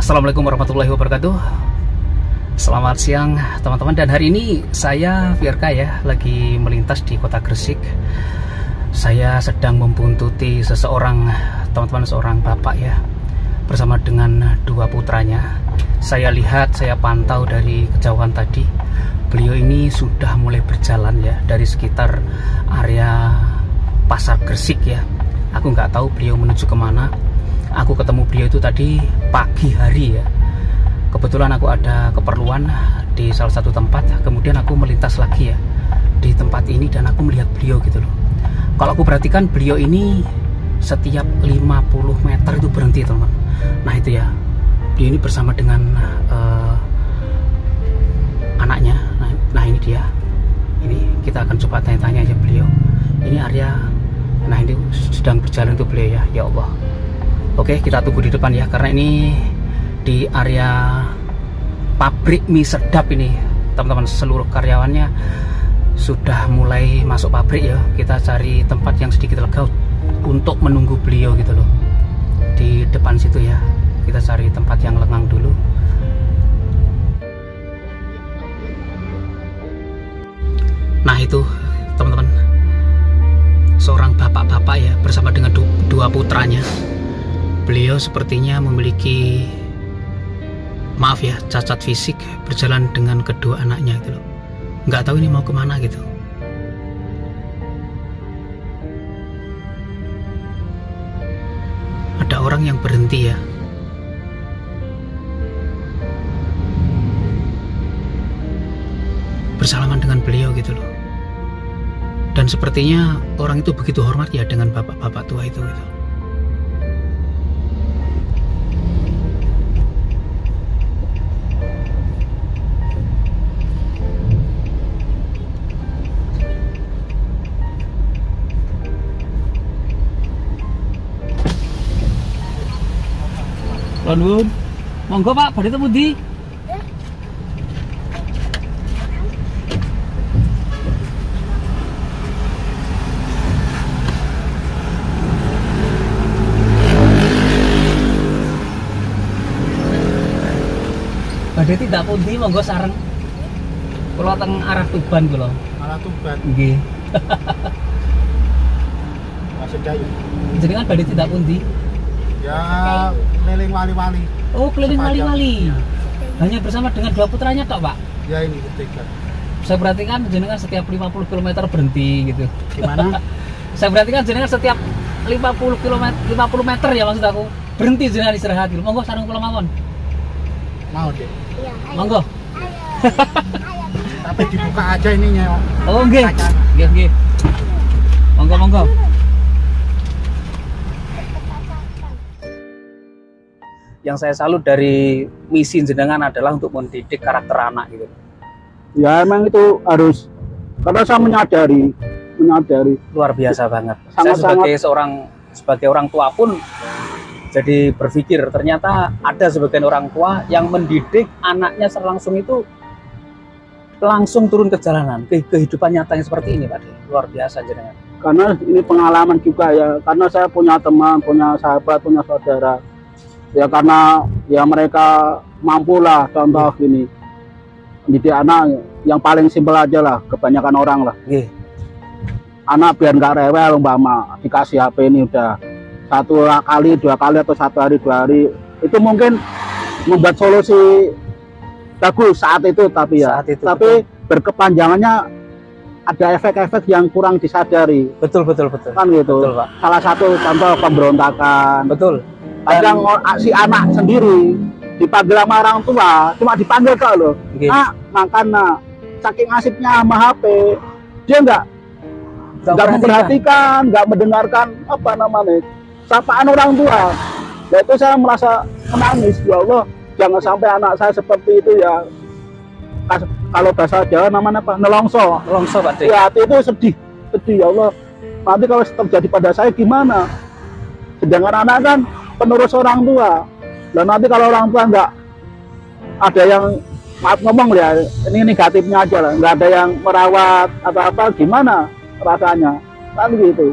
Assalamualaikum warahmatullahi wabarakatuh. Selamat siang teman-teman. Dan hari ini saya Firka ya, lagi melintas di kota Gresik. Saya sedang membuntuti seseorang teman-teman, seorang bapak ya, bersama dengan dua putranya. Saya lihat, saya pantau dari kejauhan tadi, beliau ini sudah mulai berjalan ya, dari sekitar area pasar Gresik ya. Aku nggak tahu beliau menuju kemana. Aku ketemu beliau itu tadi pagi hari ya. Kebetulan aku ada keperluan di salah satu tempat, kemudian aku melintas lagi ya di tempat ini dan aku melihat beliau gitu loh. Kalau aku perhatikan beliau ini setiap 50 meter itu berhenti teman. Nah itu ya, beliau ini bersama dengan anaknya. Nah ini dia. Ini kita akan coba tanya-tanya aja beliau. Ini area, nah ini sedang berjalan tuh beliau ya. Ya Allah. Oke, kita tunggu di depan ya, karena ini di area pabrik mie sedap ini teman-teman. Seluruh karyawannya sudah mulai masuk pabrik ya. Kita cari tempat yang sedikit lega untuk menunggu beliau gitu loh. Di depan situ ya, kita cari tempat yang lengang dulu. Nah itu teman-teman, seorang bapak-bapak ya bersama dengan dua putranya. Beliau sepertinya memiliki, maaf ya, cacat fisik, berjalan dengan kedua anaknya gitu loh. Nggak tahu ini mau kemana gitu. Ada orang yang berhenti ya. Bersalaman dengan beliau gitu loh. Dan sepertinya orang itu begitu hormat ya dengan bapak-bapak tua itu gitu. Lanun, monggo Pak, badhe temu ndi? Badhe tidak pundi monggo sareng. Kula teng arah Tuban kula. Arah Tuban. Nggih. Masih dayu. Jenengan badhe tidak pundi? Ya, keliling wali-wali. Oh, keliling Sepanjang. wali-wali. Hanya bersama dengan dua putranya tok, Pak? Ya ini ketiga. Saya perhatikan jenengan setiap 50 km berhenti gitu. Gimana? Saya perhatikan jenengan setiap 50 meter ya maksud aku. Berhenti jenengan istirahat gitu. Monggo sareng kula mawon. Mau deh. Iya, ayo. Monggo. Tapi dibuka aja ininya. Oh, nggih. Kaca. Nggih, nggih. Monggo, monggo. Yang saya salut dari misi jenengan adalah untuk mendidik karakter anak gitu. Ya emang itu harus, karena saya menyadari Luar biasa banget. Sangat-sangat. Saya sebagai orang tua pun jadi berpikir ternyata ada sebagian orang tua yang mendidik anaknya langsung itu langsung turun ke jalanan, kehidupan nyatanya seperti ini Pak. Luar biasa jenengan. karena ini pengalaman juga ya, karena saya punya teman, punya sahabat, punya saudara ya, karena ya mereka mampu lah. Contoh gini, didik anak yang paling simpel aja lah, kebanyakan orang lah. Anak biar nggak rewel umpama dikasih HP ini udah satu kali, dua kali, atau satu hari, dua hari, itu mungkin membuat solusi bagus saat itu, tapi ya Saat itu, tapi berkepanjangannya ada efek-efek yang kurang disadari. Betul. Kan gitu. Betul, Pak. Salah satu contoh pemberontakan. Betul. Kadang si anak sendiri dipanggil sama orang tua, cuma dipanggil kok loh. Nggih. Nak, makan nak. Saking asiknya sama HP, dia nggak memperhatikan, nggak mendengarkan apa namanya sapaan orang tua. Nah itu saya merasa menangis, ya Allah, jangan sampai anak saya seperti itu ya. Kalau bahasa Jawa namanya apa? Nelongso. Nelongso Pak. Ya hati itu sedih ya Allah. Nanti kalau terjadi pada saya gimana? Sedangkan anak kan penerus orang tua. Dan nanti kalau orang tua nggak ada yang, maaf ngomong ya, ini negatifnya aja lah, nggak ada yang merawat atau apa, gimana rasanya? Kan gitu.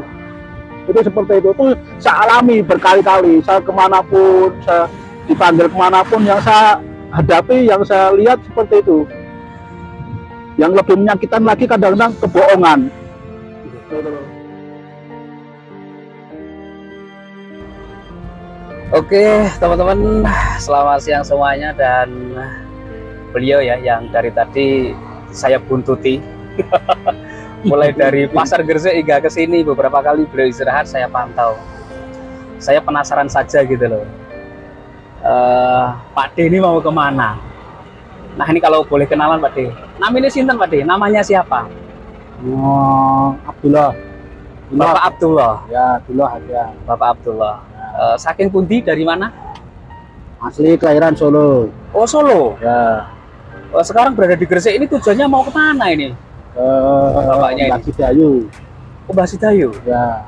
Itu seperti itu. Tuh saya alami berkali-kali. Saya kemanapun, saya dipanggil kemanapun yang saya hadapi, yang saya lihat seperti itu. Yang lebih menyakitkan lagi kadang-kadang kebohongan. Oke, teman-teman, selamat siang semuanya. Dan beliau ya yang dari tadi saya buntuti mulai dari Pasar Gresik hingga ke sini beberapa kali beliau istirahat, saya pantau. Saya penasaran saja gitu loh. Pak D ini mau kemana? Nah ini kalau boleh kenalan Pak D. Namanya sinten Pak D? Namanya siapa? Oh, Abdullah. Bapak Abdullah. Ya, Abdullah aja. Bapak Abdullah. Saking pundi, dari mana? Asli kelahiran Solo. Oh Solo. Ya. Sekarang berada di Gresik ini tujuannya mau kemana ini? Bapaknya ini. Mbak Sidayu. Oh Mbah Sidayu. Ya.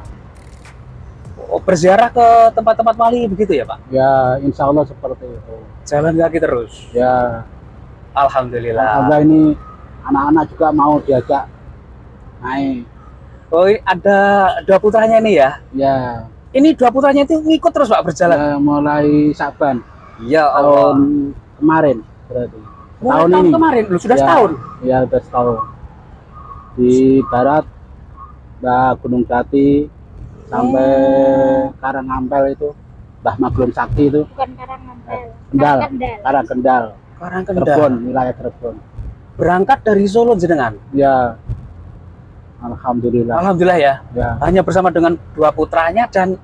Oh, berziarah ke tempat-tempat wali begitu ya Pak? Ya, insya Allah seperti itu. Jalan kaki terus. Ya. Alhamdulillah. Alhamdulillah ini anak-anak juga mau diajak naik. Oh ada dua putranya ini ya? Ya. Ini dua putranya itu ngikut terus Pak berjalan? Ya, mulai Saban. Ya Allah. Tahun kemarin berarti. Mulai tahun tahun ini. kemarin, lu sudah Ya, setahun? Ya, sudah setahun. Di barat, Mbah Gunung Jati, sampai Karangampel itu, Mbah Maglum Sakti itu. Bukan Karangampel. Kendal, Karangkendal. Karangkendal. Cirebon, wilayah Cirebon. Berangkat dari Solo jenengan? Ya, alhamdulillah. Alhamdulillah ya. Ya, Hanya bersama dengan dua putranya dan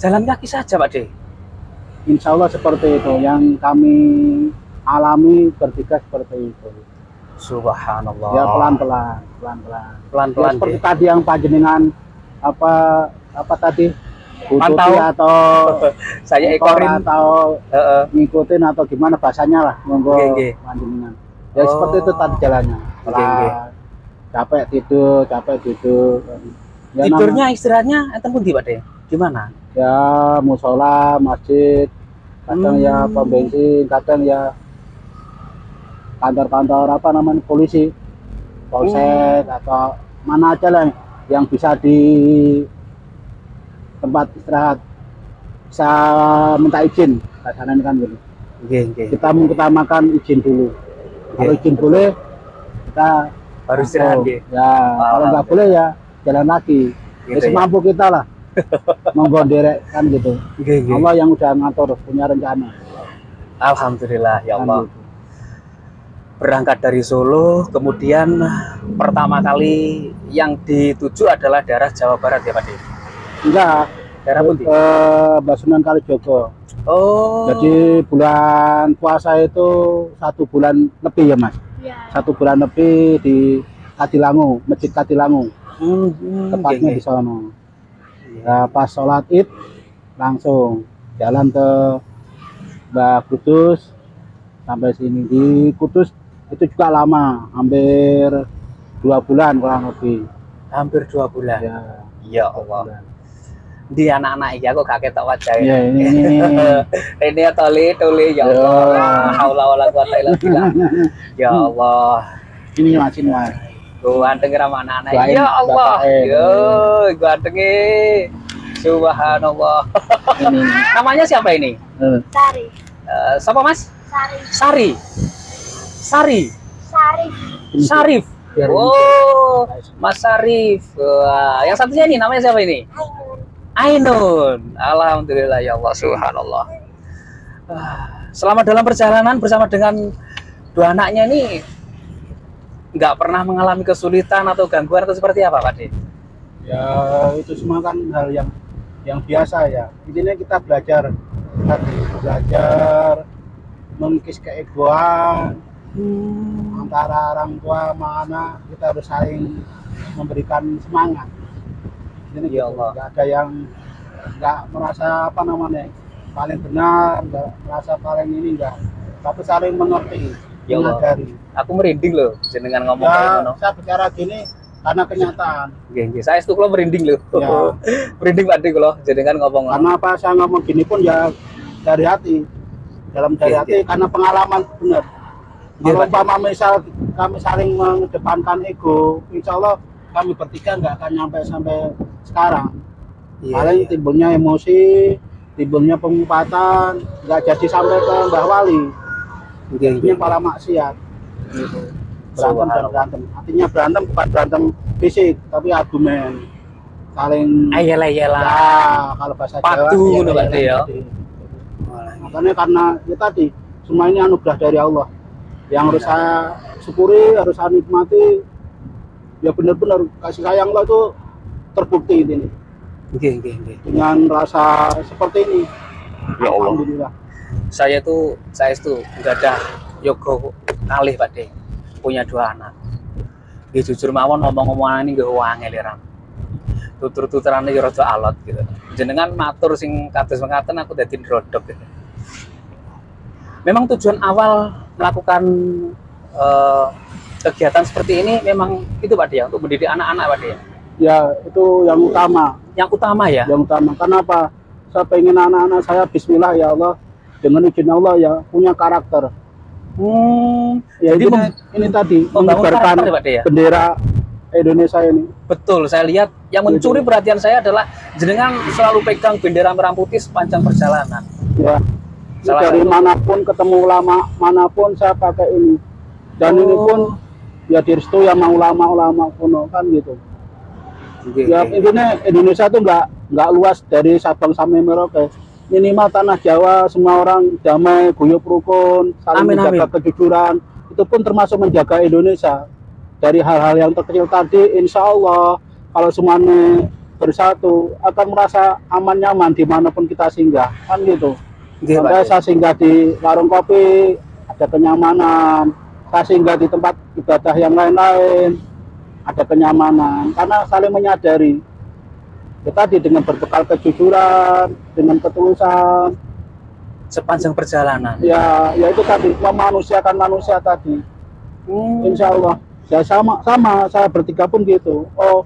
jalan kaki saja Pak D. insya Allah seperti itu. Yang kami alami bertiga seperti itu. Subhanallah. Ya, pelan-pelan, pelan-pelan. Ya, Pelan-pelan. seperti D. tadi yang panjenengan apa tadi? Bututi Pantau. atau Saya ekor ekorin. atau ngikutin atau gimana bahasanya lah, monggo Nggih. panjenengan. Ya Oh. seperti itu tadi jalannya. Nggih. Capek tidur. Ya, Tidurnya istirahatnya enten pundi Pak D? Gimana? ya musola, masjid, kadang ya pom bensin, kadang ya kantor-kantor apa namanya polisi, polsek atau mana aja lah yang bisa di tempat istirahat, bisa minta izin kasarannya kan gitu. Nggih. Kita mengutamakan izin dulu. Kalau izin boleh kita Baru istirahat nggih. ya, kalau nggak boleh ya jalan lagi. Gitu Ya, semampu kita lah membonderek kan gitu. Nggih. Allah yang udah ngatur, punya rencana. Alhamdulillah ya Kan Allah. gitu. Berangkat dari Solo, kemudian pertama kali yang dituju adalah daerah Jawa Barat ya Pak D? Enggak, Daerah pundi? Basunan Kalijogo. Oh. Jadi bulan puasa itu 1 bulan lebih ya Mas. Ya. 1 bulan lebih di Kadilangu, Masjid Kadilangu. Tepatnya di sana. Ya, pas sholat Id langsung jalan ke Mbah Kudus sampai sini. Di Kudus itu juga lama, hampir 2 bulan kurang lebih. Hampir 2 bulan. Ya, Ya 2 Allah. bulan. Di anak-anak iki aku gak ketok wajah. Ya, ini Ini tole ya Allah. Haula wala quwata illa billah. Ya Allah. ini Mas. Gua anteng sama anak-anak. Doain Ya Allah. Bapak, Yo, gua antenge. Subhanallah. Ini. Namanya siapa ini? Sari. Siapa Mas? Sari. Sari. Sari. Sari. Sarif. Biar Oh, Mas Sarif. Wah, yang satunya ini namanya siapa ini? Ainun. Alhamdulillah ya Allah, subhanallah. Selama dalam perjalanan bersama dengan dua anaknya ini nggak pernah mengalami kesulitan atau gangguan atau seperti apa Pak D? Ya itu semua kan hal yang biasa ya. Intinya kita belajar mengikis keegoan antara orang tua sama anak. Kita harus saling memberikan semangat. Ini Ya gitu. Allah. Nggak ada yang nggak merasa apa namanya paling benar, nggak merasa paling ini enggak, tapi saling mengerti, Ya Allah. menyadari. Aku merinding loh jenengan ngomong kayak Ya, ngono. saya bicara gini karena kenyataan. Nggih. Saya itu kalau merinding loh. Ya. Merinding Pak D kalau jenengan ngomong. Karena apa saya ngomong gini pun ya dari hati, dari Iya, hati karena pengalaman benar. Iya, Kalau Pak. umpama misal kami saling mengedepankan ego, insya Allah kami bertiga nggak akan sampai sekarang. Iya, Paling iya. timbulnya emosi, timbulnya pengupatan, nggak jadi sampai ke Mbah Wali. Ini para maksiat. Gitu. Berantem dan berantem. Artinya berantem bukan berantem fisik, tapi argumen. Saling ayel-ayelan. Ya, kalau bahasa Jawa. Padu ngono Pak De ya. Makanya karena ya tadi semua ini anugerah dari Allah. Yang harus saya syukuri, harus saya nikmati. Ya benar-benar kasih sayang Allah itu terbukti ini. Nggih. Dengan rasa seperti ini. Ya Allah. Alhamdulillah. Saya itu nggak ada yoga kalih Pak De. Punya 2 anak. Nggih jujur mawon ngomong-ngomongan ini nggih wangel ya. Tutur-tuturane ya rada alot gitu. Jenengan matur sing kados mekaten aku dadi ndrodok gitu. Memang tujuan awal melakukan kegiatan seperti ini memang itu Pak De ya, untuk mendidik anak-anak Pak De ya. Ya, itu yang utama. Yang utama ya. Yang utama. Kenapa? Saya pengen anak-anak saya bismillah ya Allah, dengan izin Allah ya punya karakter. Ya, jadi ini tadi menyebarkan Pak De ya? Bendera Indonesia ini. Betul, saya lihat yang mencuri perhatian saya adalah jenengan selalu pegang bendera merah putih sepanjang perjalanan. Ya. Dari manapun ketemu ulama manapun saya pakai ini. Dan ini pun ya direstui sama ulama-ulama kuno kan gitu. Ya intinya Indonesia itu nggak luas dari Sabang sampai Merauke. Minimal tanah Jawa semua orang damai, guyup rukun, saling menjaga kejujuran. Itu pun termasuk menjaga Indonesia. Dari hal-hal yang terkecil tadi, insya Allah kalau semuanya bersatu akan merasa aman nyaman dimanapun kita singgah, kan gitu. Sampai saya singgah di warung kopi, ada kenyamanan. Saya singgah di tempat ibadah yang lain-lain, ada kenyamanan. Karena saling menyadari. Ya, tadi dengan berbekal kejujuran, dengan ketulusan. Sepanjang perjalanan. Ya itu tadi memanusiakan manusia tadi. Insya Allah. Ya sama saya bertiga pun gitu. Oh,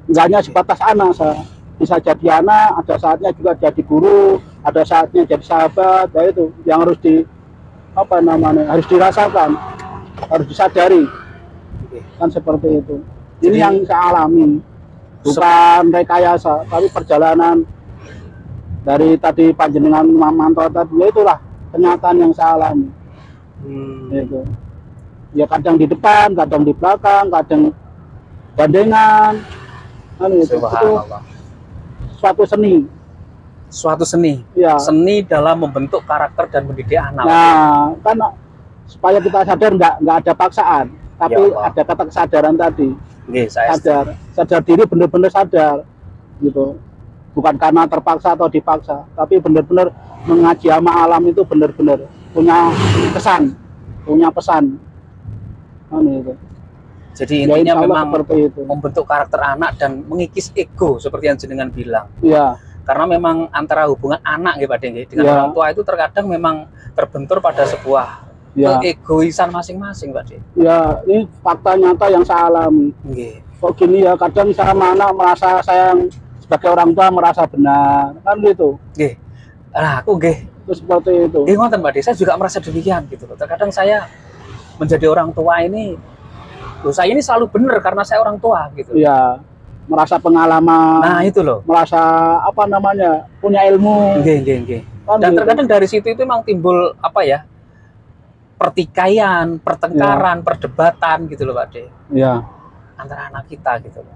nggak hanya sebatas anak, saya bisa jadi anak, ada saatnya juga jadi guru, ada saatnya jadi sahabat. Ya itu yang harus harus dirasakan, harus disadari. Kan seperti itu. Ini yang saya alami, bukan rekayasa, tapi perjalanan dari tadi panjenengan memantau tadi. Ya itulah kenyataan yang saya alami. Itu. Ya kadang di depan, kadang di belakang, kadang gandengan. Itu suatu seni. Suatu seni. Ya. Seni dalam membentuk karakter dan mendidik anak. Nah, kan supaya kita sadar nggak ada paksaan, tapi Ya ada kata kesadaran tadi. Saya sadar diri, benar-benar sadar, gitu. Bukan karena terpaksa atau dipaksa, tapi benar-benar mengaji sama alam itu benar-benar punya kesan, punya pesan. Gitu. Jadi Ya, intinya memang itu. membentuk karakter anak dan mengikis ego seperti yang jenengan bilang. Iya. Karena memang antara hubungan anak Pak De dengan orang tua itu terkadang memang terbentur pada sebuah keegoisan masing-masing Pak De. Ya, ini fakta nyata yang saya alami. Kok gini ya, kadang saya anak merasa saya sebagai orang tua merasa benar, kan gitu. Nah, aku itu seperti itu. Ngoten Pak De, saya juga merasa demikian gitu loh. Terkadang saya menjadi orang tua ini, saya ini selalu benar karena saya orang tua gitu. Iya, merasa pengalaman. Nah itu loh. Merasa punya ilmu. Kan dan gitu. Terkadang dari situ itu memang timbul pertikaian, pertengkaran, perdebatan gitu loh Pak De. Iya. Antara anak kita gitu loh.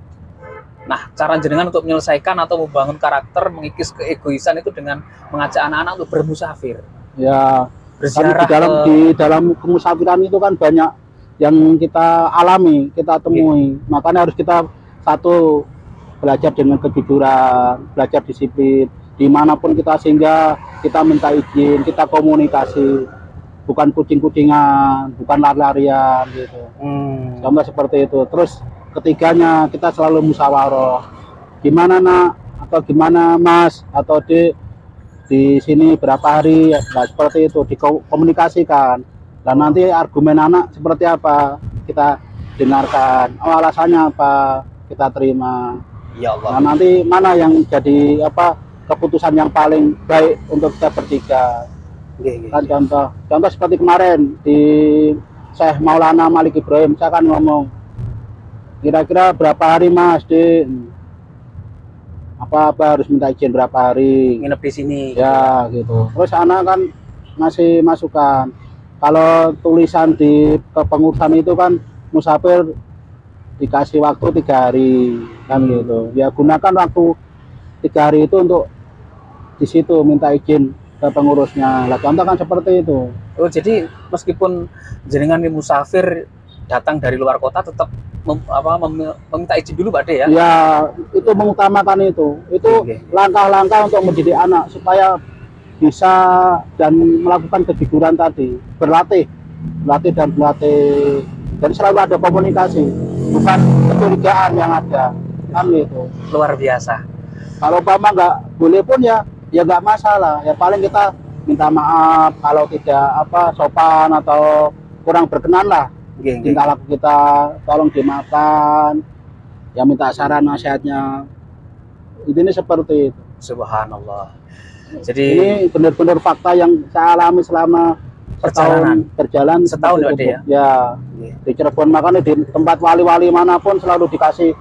Nah, cara jenengan untuk menyelesaikan atau membangun karakter, mengikis keegoisan itu dengan mengajak anak-anak untuk bermusafir. Ya. Berziarah di dalam kemusafiran itu kan banyak yang kita alami, kita temui. Makanya harus kita belajar dengan kejujuran, belajar disiplin. Dimanapun kita singgah, kita minta izin, kita komunikasi. Bukan kucing-kucingan, bukan lari-larian gitu. Sampai seperti itu. Terus ketiganya kita selalu musyawarah. Gimana nak? Atau gimana mas? Atau di sini berapa hari? Nah, seperti itu dikomunikasikan. Dan nanti argumen anak seperti apa kita dengarkan. Alasannya apa kita terima. Ya Allah. Nah, nanti mana yang jadi keputusan yang paling baik untuk kita bertiga. Kan contoh seperti kemarin di Syekh Maulana Malik Ibrahim, saya kan ngomong kira-kira berapa hari mas apa harus minta izin berapa hari Nginep di sini. ya gitu. Terus anak kan ngasih masukan, kalau tulisan di kepengurusan itu kan musafir dikasih waktu 3 hari kan gitu ya, gunakan waktu 3 hari itu untuk di situ minta izin ke pengurusnya lah, contoh kan seperti itu. Oh, jadi meskipun jenengan ini musafir datang dari luar kota tetap meminta izin dulu Pak De ya? Ya itu mengutamakan itu Oke. langkah-langkah untuk mendidik anak supaya bisa dan melakukan kejujuran tadi, berlatih dan selalu ada komunikasi, bukan kecurigaan yang ada kan gitu. Luar biasa. Kalau umpama nggak boleh pun ya nggak masalah, ya paling kita minta maaf kalau tidak sopan atau kurang berkenan lah, tingkah laku kita tolong dimaafkan, ya minta saran nasihatnya. Ini seperti itu. Subhanallah. Jadi Ini benar-benar fakta yang saya alami selama berjalan setahun seperti Pak De itu. ya? Ya di Cirebon, makanya di tempat wali-wali manapun selalu dikasih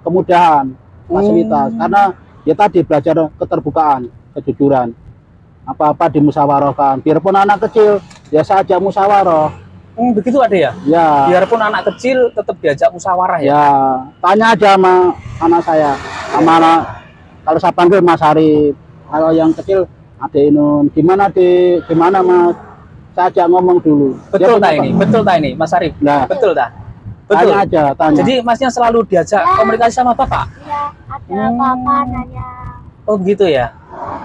kemudahan, fasilitas, karena ya tadi belajar keterbukaan, kejujuran, apa-apa dimusyawarahkan, biarpun anak kecil ya saya ajak musyawarah. Begitu Pak De ya? Ya Biarpun anak kecil tetap diajak musyawarah ya? ya tanya aja sama anak saya, sama anak, kalau saya panggil Mas Arif, kalau yang kecil Ade Inun, gimana Mas, saya ajak ngomong dulu. Betul tak ini? Betul tak ini Mas Arif? Nah, Betul tak? Betul. tanya aja, tanya. Jadi masnya selalu diajak komunikasi sama Bapak? Ya, ada apa-apa nanya. Oh gitu ya?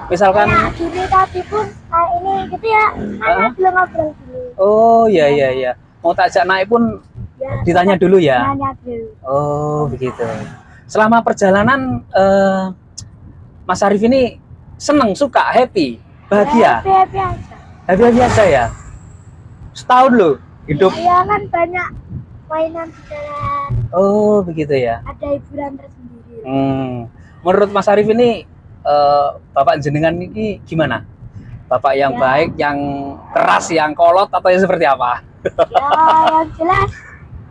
Misalkan Kayak gini tadi pun ini gitu ya, nanya belum ngobrol dulu. oh iya. Mau tak ajak naik pun Ya, ditanya dulu ya? nanya dulu. Oh begitu. Selama perjalanan Mas Arif ini seneng, suka, happy, bahagia? Happy aja. Happy aja ya? Setahun loh hidup. Ya kan banyak mainan di jalan, Oh begitu ya? ada hiburan tersendiri. Menurut Mas Arif ini Bapak jenengan ini gimana? Bapak yang Ya. baik, yang keras, yang kolot, atau yang seperti apa? Ya, yang jelas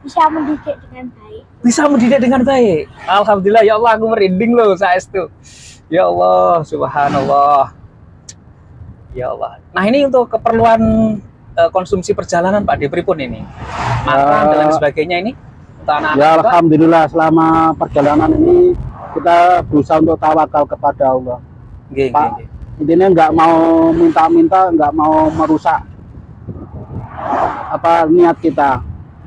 bisa mendidik dengan baik. Bisa mendidik dengan baik. Alhamdulillah ya Allah, aku merinding loh saestu. Ya Allah, subhanallah. Ya Allah. Nah ini untuk keperluan konsumsi perjalanan Pak De pripun ini? Makan dan lain sebagainya ini untuk anak-anak Ya juga? alhamdulillah selama perjalanan ini kita berusaha untuk tawakal kepada Allah. Nggih, Pak, nggih, nggih. intinya nggak mau minta-minta, nggak mau merusak niat kita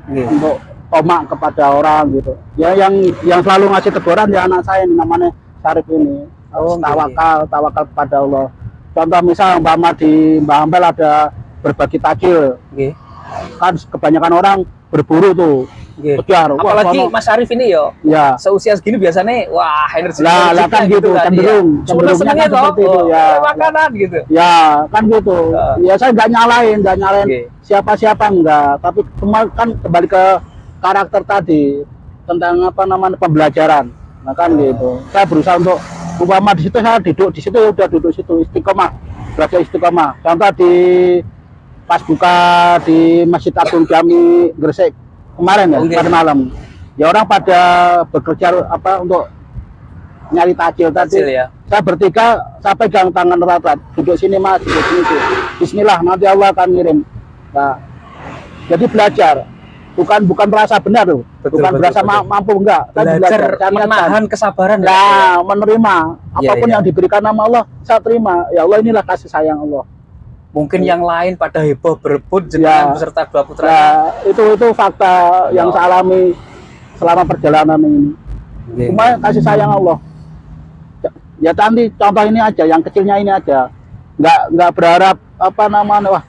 Nggih. untuk tomak kepada orang gitu. Ya yang selalu ngasih teguran ya anak saya ini, namanya Syarif ini. Oh, tawakal kepada Allah. Contoh misal di Mbak Ampel ada berbagi takjil, Nggih. kan kebanyakan orang berburu tuh, Nggih. kejar. Wah, Apalagi sono- Mas Arif ini yo, ya seusia segini biasanya wah energi lah kan gitu, cenderungnya senengnya kan toh seperti itu ya. makanan gitu. Ya kan gitu. Ya saya nggak nyalain Oke. siapa-siapa enggak, tapi kan kembali ke karakter tadi tentang pembelajaran. Nah kan gitu. Saya berusaha untuk umpama di situ saya duduk di situ, ya udah duduk situ istiqomah, belajar istiqomah. Contoh di pas buka di Masjid Agung Jami Gresik kemarin ya, Oke. pada malam. Ya orang pada bekerja untuk nyari takjil tadi. Kecil ya. Saya bertiga, saya pegang tangan erat-erat, duduk sini Mas, duduk sini. Bismillah, nanti Allah akan ngirim. Nah, jadi belajar, bukan merasa benar loh, Betul, bukan betul, merasa betul. mampu enggak. Saya Belajar saya niatkan. menahan kesabaran. Nah, menerima apapun iya. yang diberikan nama Allah, saya terima. Ya Allah, inilah kasih sayang Allah. Mungkin yang lain pada heboh berebut Ya. jenengan beserta dua putranya. Nah, itu fakta yang saya alami selama perjalanan ini. Nggih. Cuma kasih sayang Allah. Ya nanti contoh ini aja, yang kecilnya ini aja. Nggak berharap wah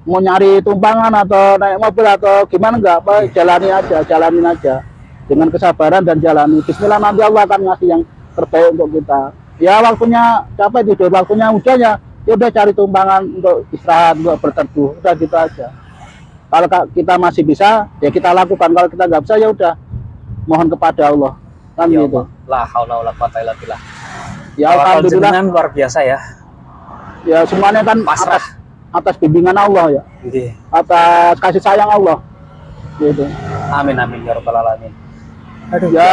mau nyari tumpangan atau naik mobil atau gimana, nggak jalanin aja dengan kesabaran dan jalani. Bismillah, nanti Allah akan ngasih yang terbaik untuk kita. Ya waktunya capek tidur, waktunya hujan ya udah cari tumpangan untuk istirahat, untuk berteduh, udah gitu aja. Kalau kita masih bisa ya kita lakukan, kalau kita nggak bisa ya udah mohon kepada Allah kan Ya gitu. Allah. La haula wala quwata illa billah. Ya Tawakal alhamdulillah jenengan luar biasa ya. ya semuanya kan Pasrah. atas bimbingan Allah ya, Nggih. atas kasih sayang Allah gitu. Amin amin ya rabbal alamin. Aduh. Ya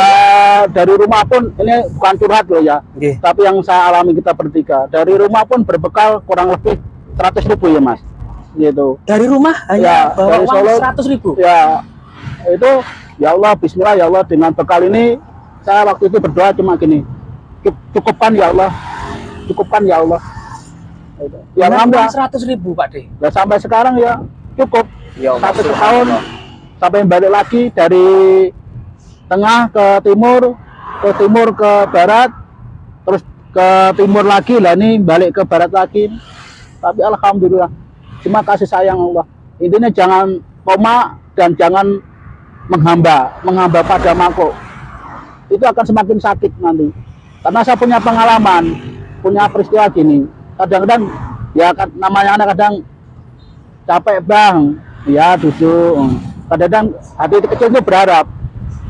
dari rumah pun ini bukan curhat loh ya. Nggih. Tapi yang saya alami kita bertiga, dari rumah pun berbekal kurang lebih 100.000 ya Mas. Gitu. Dari rumah hanya Ya, bawa dari uang Solo. 100.000. Ya itu ya Allah Bismillah ya Allah, dengan bekal ini saya waktu itu berdoa cuma gini, cukupkan ya Allah, cukupkan ya Allah. Gitu. Ya Dengan nambah. uang 100.000 Pak De. Ya sampai sekarang ya cukup. Ya Allah, 1 tahun subhanallah. sampai balik lagi dari tengah ke timur ke barat, terus ke timur lagi lah, ini balik ke barat lagi. Tapi alhamdulillah, cuma kasih sayang Allah. Intinya jangan koma dan jangan menghamba pada mako. Itu akan semakin sakit nanti. Karena saya punya pengalaman, punya peristiwa gini. Kadang-kadang ya namanya anak kadang capek bang, ya duduk. Kadang-kadang hati kecil itu berharap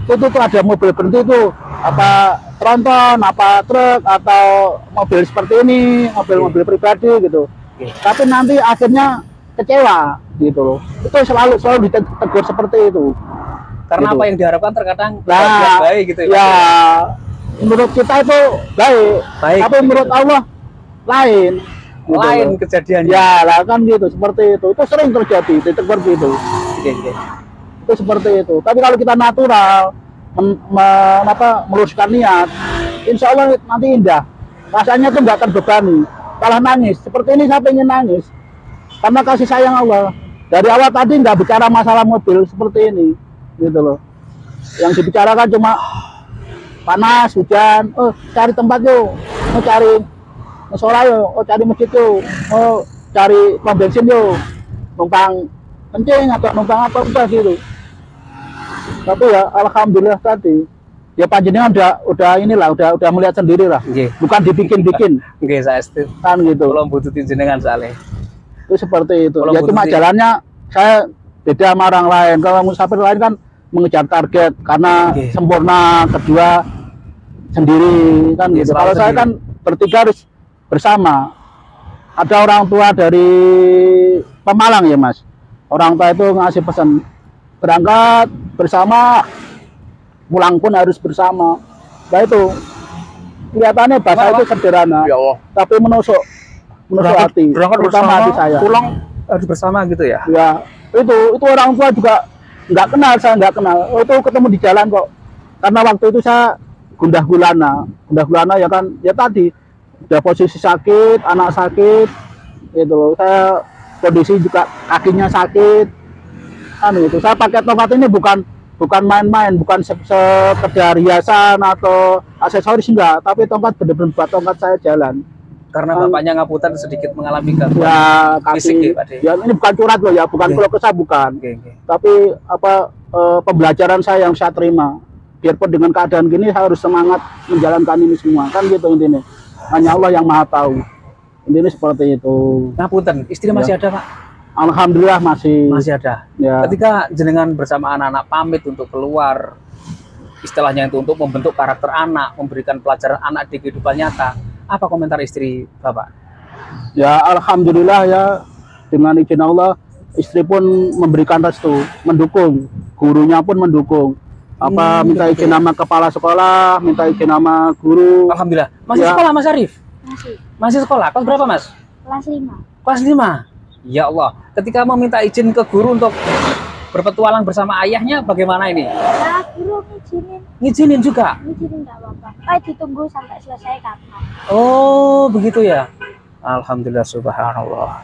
itu tuh ada mobil berhenti itu, apa tronton, apa truk atau mobil seperti ini, mobil-mobil pribadi gitu. Tapi nanti akhirnya kecewa gitu loh. Itu selalu ditegur seperti itu. Karena Gitu. apa yang diharapkan terkadang Nah, baik gitu ya. ya menurut kita itu baik, Baik. tapi menurut Allah lain. Gitu Lain loh. kejadiannya. Ya lah kan gitu, seperti itu. Itu sering terjadi, ditegur gitu. Nggih, nggih. Itu seperti itu. Tapi kalau kita natural, meluruskan niat, insya Allah nanti indah. Rasanya tuh nggak terbebani, malah nangis. Seperti ini saya pengen nangis, karena kasih sayang Allah. Dari awal tadi nggak bicara masalah mobil seperti ini, gitu loh. Yang dibicarakan cuma panas, hujan, oh cari tempat yuk, mau cari musola yuk, oh cari masjid yuk, oh cari pom bensin yuk, numpang kencing atau numpang apa gitu. Tapi ya alhamdulillah tadi ya panjenengan udah inilah udah melihat sendiri lah, Nggih. bukan dibikin-bikin Nggih, saestu. kan gitu. Kula mbututi jenengan saleh. Itu seperti itu. Kalau Ya cuma berhenti- jalannya saya beda sama orang lain. Kalau musafir lain kan mengejar target karena Oke. sempurna, kedua sendiri kan Iya, gitu. selalu Kalau saya sendiri. kan bertiga harus bersama. Ada orang tua dari Pemalang ya Mas. Orang tua itu ngasih pesan berangkat bersama, pulang pun harus bersama. Nah itu kelihatannya bahasa Gimana, itu sederhana, Ya Allah. tapi menusuk hati, Berangkat terutama bersama, hati saya. pulang harus bersama gitu ya. Ya itu orang tua juga nggak kenal, saya nggak kenal. Oh, itu ketemu di jalan kok. Karena waktu itu saya gundah gulana ya kan, ya tadi udah posisi sakit, anak sakit, itu loh. Saya kondisi juga kakinya sakit. Itu saya pakai tongkat ini bukan main-main, bukan sekedar hiasan atau aksesoris enggak, tapi tongkat benar-benar buat tongkat saya jalan. Karena bapaknya ngaputan sedikit mengalami gangguan Ya fisik kaki, ya, Pak De. ya ini bukan curhat loh ya, bukan Oke. keluh kesah bukan. Nggih, nggih. Tapi pembelajaran saya yang saya terima, biarpun dengan keadaan gini saya harus semangat menjalankan ini semua, kan gitu intinya. Hanya Allah yang maha tahu. Intinya seperti itu. Ngapunten, istri masih ada, Pak? Alhamdulillah masih. Masih ada. Ya. Ketika jenengan bersama anak-anak pamit untuk keluar, istilahnya itu untuk membentuk karakter anak, memberikan pelajaran anak di kehidupan nyata, apa komentar istri Bapak? Ya alhamdulillah ya, dengan izin Allah istri pun memberikan restu, mendukung, gurunya pun mendukung. Apa minta izin nama kepala sekolah, minta izin nama guru. Alhamdulillah. Masih Ya. sekolah Mas Arif? Masih Masih sekolah. Kelas berapa, Mas? kelas 5. Kelas 5. Ya Allah. Ketika meminta izin ke guru untuk berpetualang bersama ayahnya, bagaimana ini? Ya guru Ngizinin juga? ngizinin nggak apa-apa. Kayak ditunggu sampai selesai kapan. Oh, begitu ya. Alhamdulillah, subhanallah.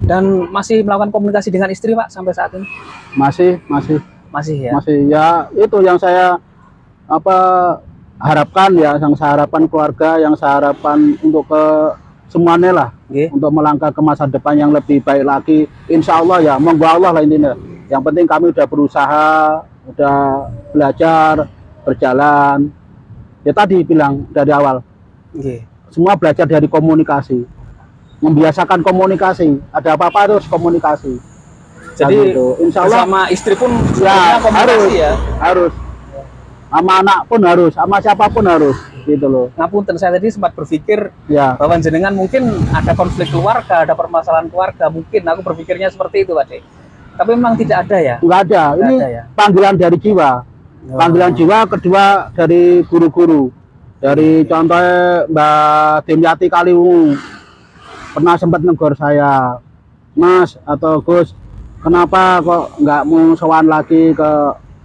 Dan masih melakukan komunikasi dengan istri, Pak, sampai saat ini? Masih Masih ya. ya itu yang saya harapkan ya, yang saya harapkan keluarga, yang saya harapkan untuk ke semuanya lah, Nggih. untuk melangkah ke masa depan yang lebih baik lagi. Insya Allah ya, monggo Allah lah intinya. Yang penting kami udah berusaha, udah belajar, berjalan. Ya tadi bilang dari awal, Nggih. semua belajar dari komunikasi, membiasakan komunikasi. Ada apa-apa harus komunikasi. Jadi gitu. Insya Allah bersama istri pun ya sebenarnya komunikasi ya. harus, sama anak pun harus, sama siapapun harus, gitu loh. Ngapunten, saya tadi sempat berpikir Ya, bahwa jenengan mungkin ada konflik keluarga, ada permasalahan keluarga, mungkin aku berpikirnya seperti itu, Pak De. Tapi memang tidak ada ya? Nggak ada. Nggak Ini ada ya? panggilan dari jiwa. Oh. Panggilan jiwa, kedua dari guru-guru. Dari contohnya Mbak Dimyati Kaliwungu pernah sempat negur saya, Mas atau Gus, kenapa kok nggak mau sowan lagi ke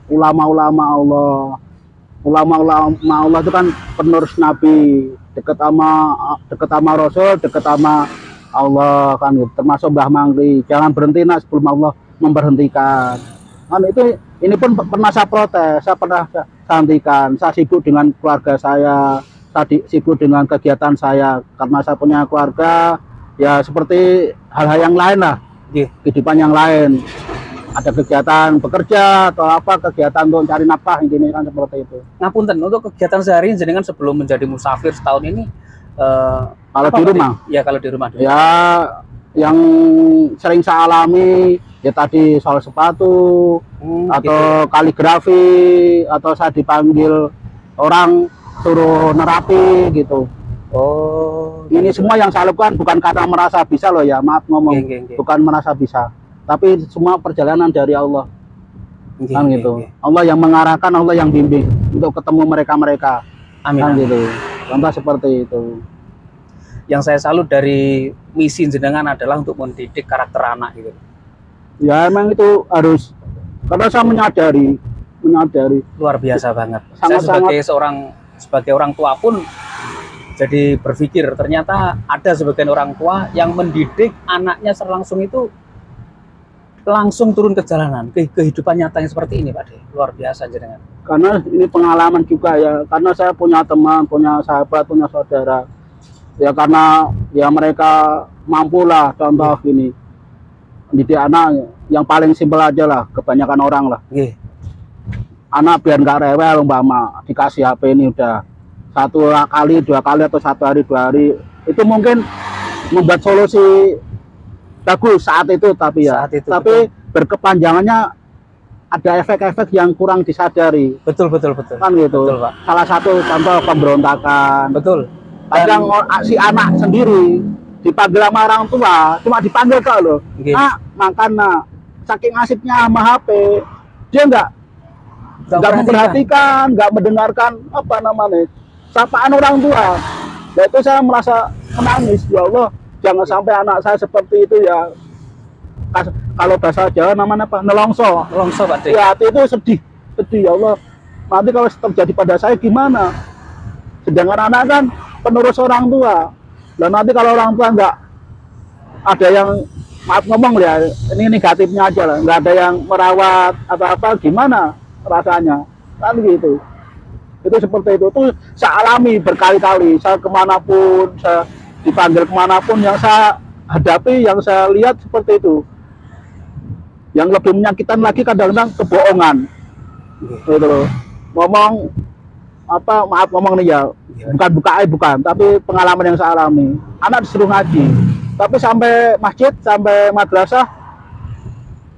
ulama-ulama Allah? Ulama-ulama Allah itu kan penerus Nabi, dekat sama Rasul, dekat sama Allah kan, termasuk Mbah Mangli. Jangan berhenti nak sebelum Allah memberhentikan. Kan itu ini pun pernah saya protes, saya pernah saya hentikan. Saya sibuk dengan keluarga saya sibuk dengan kegiatan saya karena saya punya keluarga ya seperti hal-hal yang lain lah, kehidupan yang lain. Ada kegiatan bekerja atau apa kegiatan untuk cari nafkah intinya kan seperti itu. Ngapunten, untuk kegiatan sehari jenengan sebelum menjadi musafir setahun ini Kalau di rumah? Ya kalau di rumah. Ya yang sering saya alami ya tadi soal sepatu atau gitu. kaligrafi atau saya dipanggil orang suruh nerapi gitu. Oh, Ini semua yang saya lakukan bukan karena merasa bisa loh ya, maaf ngomong, bukan merasa bisa, tapi semua perjalanan dari Allah. Kan gitu. Allah yang mengarahkan, Allah yang bimbing untuk ketemu mereka-mereka. Amin. Kan gitu. Contoh seperti itu. Yang saya salut dari misi jenengan adalah untuk mendidik karakter anak gitu. Ya emang itu harus, karena saya menyadari Luar biasa banget. Sangat, saya sebagai orang tua pun jadi berpikir ternyata ada sebagian orang tua yang mendidik anaknya langsung turun ke jalanan, kehidupan nyata yang seperti ini Pak De. Luar biasa jenengan. Karena ini pengalaman juga ya, karena saya punya teman, punya sahabat, punya saudara ya, karena ya mereka mampu lah. Contoh gini, didik anak yang paling simpel aja lah, kebanyakan orang lah. Anak biar nggak rewel umpama dikasih HP ini udah 1 kali 2 kali atau 1 hari 2 hari itu mungkin membuat solusi bagus saat itu, tapi ya tapi berkepanjangannya ada efek-efek yang kurang disadari. Betul Kan gitu. Betul, Pak. Salah satu contoh pemberontakan. Betul. Kadang si anak sendiri dipanggil sama orang tua, cuma dipanggil kok loh. Nak, makan nak. Saking asiknya sama HP, dia nggak memperhatikan, nggak mendengarkan apa namanya sapaan orang tua. Nah, itu saya merasa menangis, ya Allah, jangan sampai anak saya seperti itu ya. Kalau bahasa Jawa namanya apa? Nelongso Pak De. Ya, itu sedih ya Allah. Nanti kalau terjadi pada saya gimana? Sedangkan anak kan penerus orang tua. Dan nanti kalau orang tua nggak ada yang, maaf ngomong ya, ini negatifnya aja lah, nggak ada yang merawat atau apa, gimana rasanya? Kan gitu. Itu seperti itu. Itu saya alami berkali-kali. Saya kemanapun, saya dipanggil kemanapun, yang saya hadapi, yang saya lihat seperti itu. Yang lebih menyakitkan lagi kadang-kadang kebohongan. Gitu loh. Ngomong apa, maaf ngomong nih ya, bukan buka aib, bukan, tapi pengalaman yang saya alami. Anak disuruh ngaji, tapi sampai masjid, sampai madrasah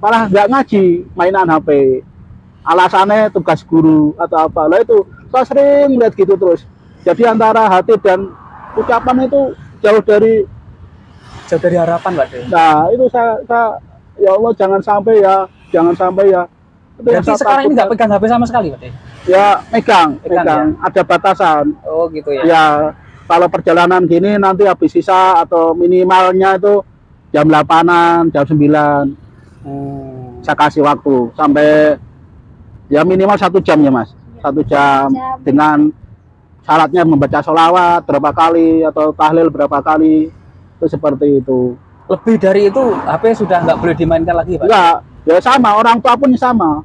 malah nggak ngaji, mainan HP. Alasannya tugas guru atau apa. Lah itu saya sering melihat gitu terus. Jadi antara hati dan ucapan itu jauh dari harapan Pak De. Nah itu saya ya Allah, jangan sampai ya. Berarti sekarang ini nggak pegang HP sama sekali Pak De? Ya megang. Ya? Ada batasan. Oh gitu ya. Ya kalau perjalanan gini nanti habis sisa atau minimalnya itu jam 8-an, jam 9. Saya kasih waktu sampai ya minimal 1 jam ya Mas. 1 jam dengan syaratnya membaca sholawat berapa kali atau tahlil berapa kali, itu seperti itu. Lebih dari itu HP sudah nggak boleh dimainkan lagi Pak? Enggak, ya sama, orang tua pun sama.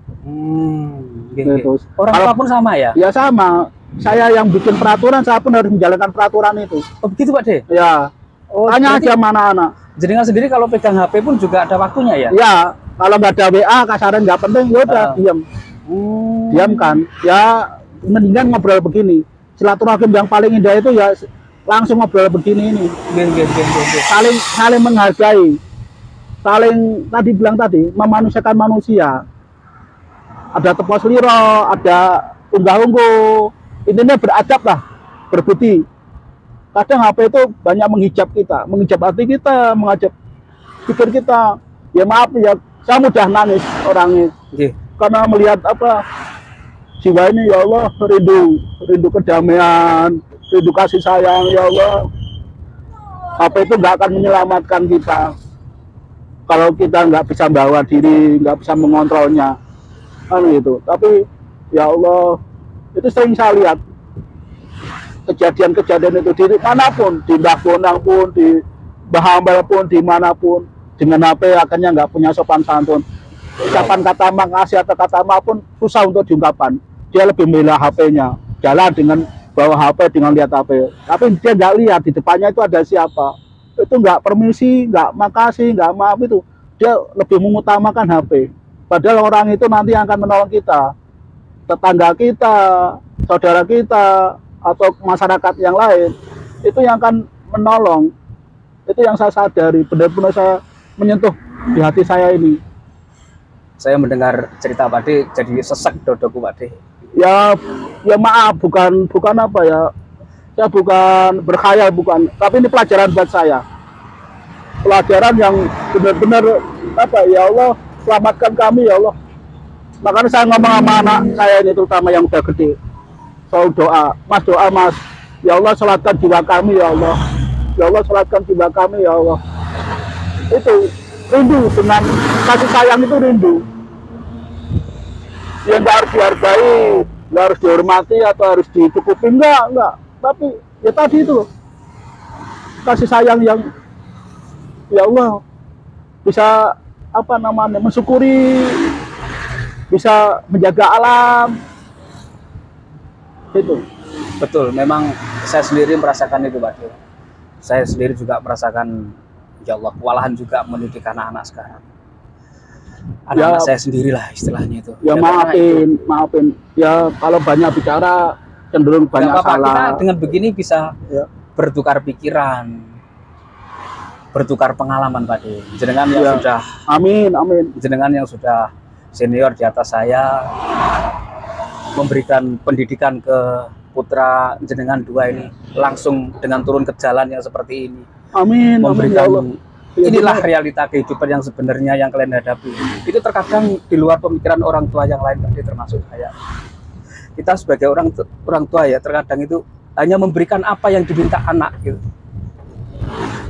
Gitu. Orang tua pun sama ya? Ya sama, saya yang bikin peraturan, saya pun harus menjalankan peraturan itu. Oh begitu Pak De? Ya, tanya aja mana anak. Jenengan sendiri kalau pegang HP pun juga ada waktunya ya? Ya, kalau nggak ada WA, kasaran nggak penting, ya udah diam. Diam kan, ya mendingan ngobrol begini. Silaturahim yang paling indah itu ya langsung ngobrol begini ini. Saling menghargai, saling tadi memanusiakan manusia. Ada tepos liro, ada unggah-ungguh, intinya beradab lah, berbudi. Kadang HP itu banyak menghijab kita, menghijab hati kita, mengajak pikir kita. Ya maaf ya, saya mudah nangis orangnya Nggih. karena melihat apa jiwa ini ya Allah rindu kedamaian, rindu kasih sayang ya Allah. HP itu nggak akan menyelamatkan kita kalau kita nggak bisa bawa diri, nggak bisa mengontrolnya kan gitu. Tapi ya Allah, itu sering saya lihat kejadian-kejadian itu di manapun, di Mbah Bonang pun, di Mbah Ambal pun, dimanapun, dengan HP akhirnya nggak punya sopan santun. Ucapan kata makasih atau kata maaf pun susah untuk diungkapkan. Dia lebih milih HP-nya, jalan dengan bawa HP, dengan lihat HP. Tapi dia nggak lihat di depannya itu ada siapa. Itu nggak permisi, nggak makasih, nggak maaf itu. Dia lebih mengutamakan HP. Padahal orang itu nanti yang akan menolong kita, tetangga kita, saudara kita, atau masyarakat yang lain, itu yang akan menolong. Itu yang saya sadari, benar-benar saya menyentuh di hati saya ini. Saya mendengar cerita Pak De jadi sesek dodoku Pak De. Ya maaf, bukan apa ya, saya bukan berkhayal, bukan, tapi ini pelajaran buat saya, pelajaran yang benar-benar apa ya Allah, selamatkan kami ya Allah. Makanya saya ngomong sama anak saya ini, terutama yang udah gede, selalu doa mas, ya Allah selamatkan jiwa kami ya Allah, ya Allah selamatkan jiwa kami ya Allah. Itu rindu, dengan kasih sayang itu rindu. Yang nggak harus dihargai, nggak harus dihormati atau harus dicukupi, enggak. Tapi ya tadi itu loh, kasih sayang yang ya Allah bisa apa namanya, mensyukuri, bisa menjaga alam. Itu Betul, memang saya sendiri merasakan itu Pak De. Saya sendiri juga merasakan, ya Allah, kewalahan juga mendidik anak-anak sekarang. Anak-anak saya sendirilah istilahnya itu. Ya maafin. Ya kalau banyak bicara cenderung banyak salah. Kita dengan begini bisa ya bertukar pikiran, bertukar pengalaman Pak De. Jenengan yang Ya. sudah, Amin. jenengan yang sudah senior di atas saya, memberikan pendidikan ke putra jenengan dua ini langsung dengan turun ke jalan yang seperti ini. Amin ya Memberikan Allah. Ya, inilah benar. realita kehidupan yang sebenarnya yang kalian hadapi. Itu terkadang di luar pemikiran orang tua yang lain, Pak De, termasuk saya. Kita sebagai orang tua ya, terkadang itu hanya memberikan apa yang diminta anak gitu.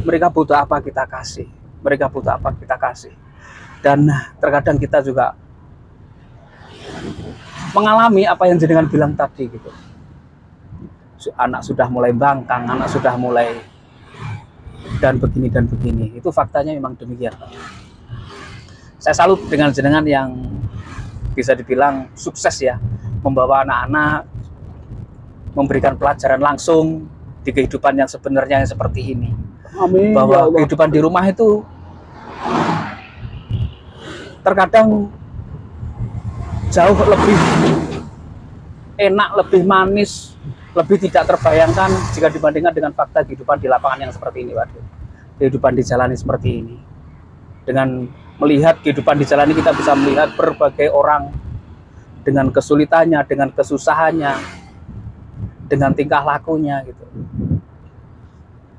Mereka butuh apa kita kasih, mereka butuh apa kita kasih. Dan terkadang kita juga mengalami apa yang jenengan bilang tadi gitu. Anak sudah mulai bangkang, anak sudah mulai dan begini. Itu faktanya memang demikian. Saya salut dengan jenengan yang bisa dibilang sukses ya, membawa anak-anak memberikan pelajaran langsung di kehidupan yang sebenarnya yang seperti ini. Amin ya Bahwa Allah. kehidupan di rumah itu terkadang jauh lebih enak, lebih manis, lebih tidak terbayangkan jika dibandingkan dengan fakta kehidupan di lapangan yang seperti ini, Pak. Kehidupan di jalan seperti ini. Dengan melihat kehidupan di jalan ini, kita bisa melihat berbagai orang dengan kesulitannya, dengan kesusahannya, dengan tingkah lakunya gitu.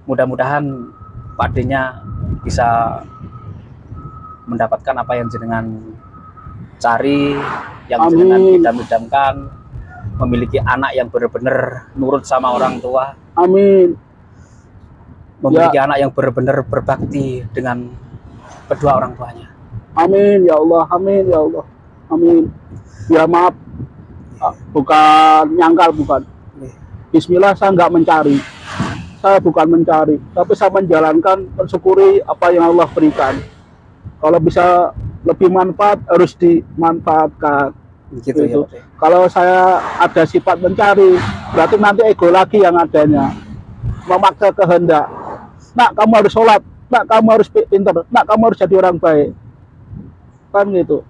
Mudah-mudahan Pak D-nya bisa mendapatkan apa yang jenengan cari, yang Amin. jenengan idam-idamkan, memiliki anak yang benar-benar nurut sama orang tua, Amin. memiliki anak yang benar-benar berbakti dengan kedua orang tuanya. Amin ya Allah. Amin ya Allah. Amin. Ya maaf, bukan nyangkal, bukan. Bismillah, saya nggak mencari. Saya bukan mencari, tapi saya menjalankan, mensyukuri apa yang Allah berikan. Kalau bisa lebih manfaat, harus dimanfaatkan. Gitu ya, Gitu. Pak D. Kalau saya ada sifat mencari, berarti nanti ego lagi yang adanya. Memaksa kehendak. Nak, kamu harus sholat. Nak, kamu harus pintar. Nak, kamu harus jadi orang baik. Kan gitu.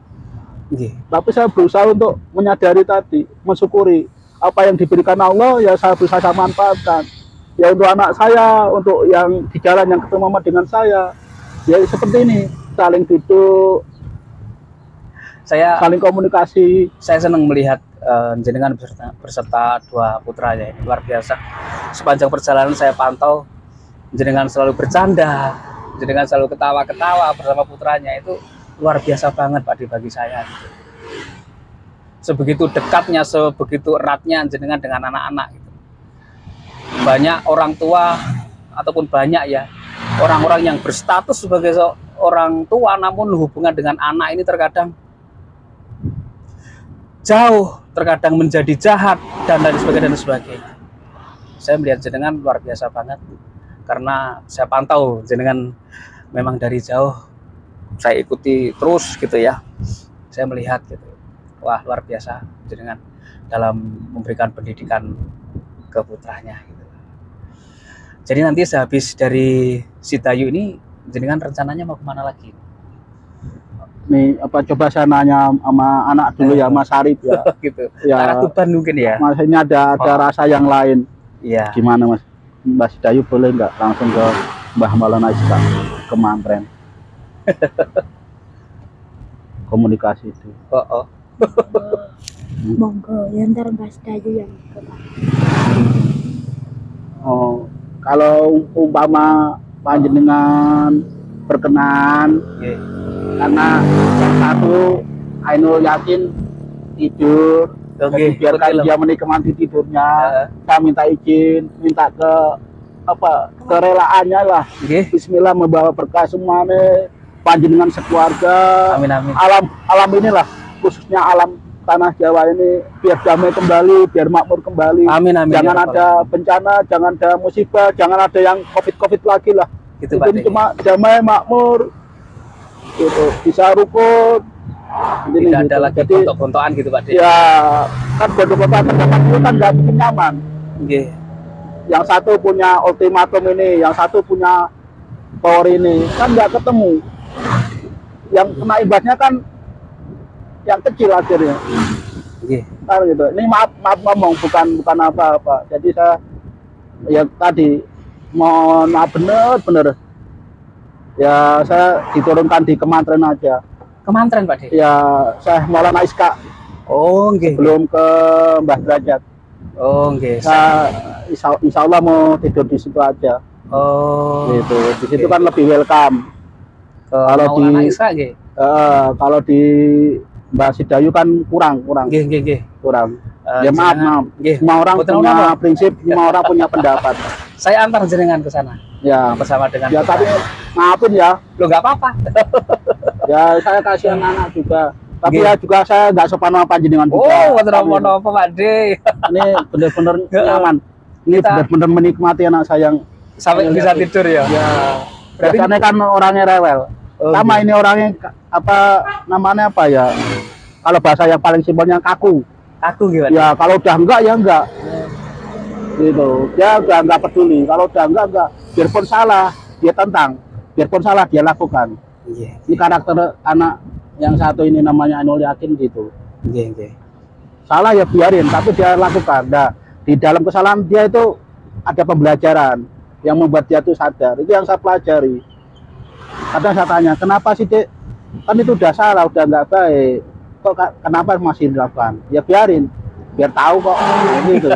Nggih. Tapi saya berusaha untuk menyadari tadi, mensyukuri apa yang diberikan Allah, ya saya berusaha saya manfaatkan. Ya untuk anak saya, untuk yang di jalan yang ketemu dengan saya, ya seperti ini, saling duduk, Saya saling komunikasi. senang melihat jenengan berserta dua putranya ini, luar biasa. Sepanjang perjalanan saya pantau, jenengan selalu bercanda, jenengan selalu ketawa-ketawa bersama putranya. Itu luar biasa banget Pak De bagi saya gitu. Sebegitu dekatnya, sebegitu eratnya jenengan dengan anak-anak gitu. Banyak orang tua ataupun banyak ya orang-orang yang berstatus sebagai orang tua namun hubungan dengan anak ini terkadang jauh, terkadang menjadi jahat dan lain sebagainya. Saya melihat jenengan luar biasa banget karena saya pantau jenengan memang dari jauh, saya ikuti terus gitu ya. Saya melihat gitu, wah luar biasa jenengan dalam memberikan pendidikan ke putranya gitu. Jadi nanti sehabis dari Sitayu ini jenengan rencananya mau kemana lagi? Nih apa coba saya nanya sama anak dulu ya Mas Arif ya. Gitu. Ya. Arah Tuban mungkin ya. Mas ini ada rasa yang lain. Iya. Gimana Mas? Mbak Sitayu boleh nggak langsung ke Mbah Maulana Iska ke Mantren? Komunikasi itu. Oh. Monggo, ya ntar Mbak Sitayu yang ke Pak. Oh, kalau umpama panjenengan berkenan, karena yang satu Ainul Yakin tidur, jadi biarkan dia menikmati tidurnya. Saya minta izin, minta ke apa kerelaannya lah. Bismillah membawa berkah semuanya, panjenengan sekeluarga. Amin amin. Alam inilah, khususnya alam tanah Jawa ini biar damai kembali, biar makmur kembali. Amin amin. Jangan ada bencana, jangan ada musibah, jangan ada yang covid lagi lah. Gitu, itu cuma damai makmur, gitu bisa rukun. Tidak ada lagi gontok-gontokan gitu Pak De. Ya kan gontok-gontokan itu kan nggak bikin nyaman. Yang satu punya ultimatum ini, yang satu punya power ini, kan nggak ketemu. Yang kena imbasnya kan yang kecil akhirnya. Kan gitu. Ini maaf ngomong, bukan apa-apa. Jadi saya ya tadi mohon maaf bener. Ya saya diturunkan di Kemantren aja. Kemantren Pak De? Ya saya Maulana Iska. Oh nggih. Belum ke Mbah Derajat. Oh nggih. Insya Allah mau tidur di situ aja. Oh. Gitu. Di situ kan lebih welcome. Kalau di Iska nggih. Kalau di Mbak Sitayu kan kurang. Nggih. Kurang. Ya maaf. Semua orang punya prinsip, semua orang punya pendapat. Saya antar jenengan ke sana. Ya bersama dengan. Ya tapi maafin ya. Lo nggak apa-apa. Ya saya kasihan anak juga. Tapi ya juga saya nggak sopan sama panjenengan juga. Oh, betul apa Pak De. Ini benar-benar nyaman. Ini benar-benar menikmati anak saya yang sampai bisa tidur ya. Ya. Biasanya kan orangnya rewel. Sama ini orangnya namanya apa ya? Kalau bahasa yang paling simpelnya kaku. Kaku gimana? Ya kalau udah enggak ya enggak. Gitu. Dia udah enggak peduli. Kalau udah enggak. Biarpun salah dia tentang. Biarpun salah dia lakukan. Ini karakter anak yang satu ini namanya Ainul Yakin gitu. Salah ya biarin, tapi dia lakukan. Nah, di dalam kesalahan dia itu ada pembelajaran yang membuat dia tuh sadar. Itu yang saya pelajari. Kadang saya tanya, kenapa sih Dek? Kan itu udah salah, udah nggak baik. Kok kenapa masih dilakukan? Ya biarin, biar tahu kok. Gitu.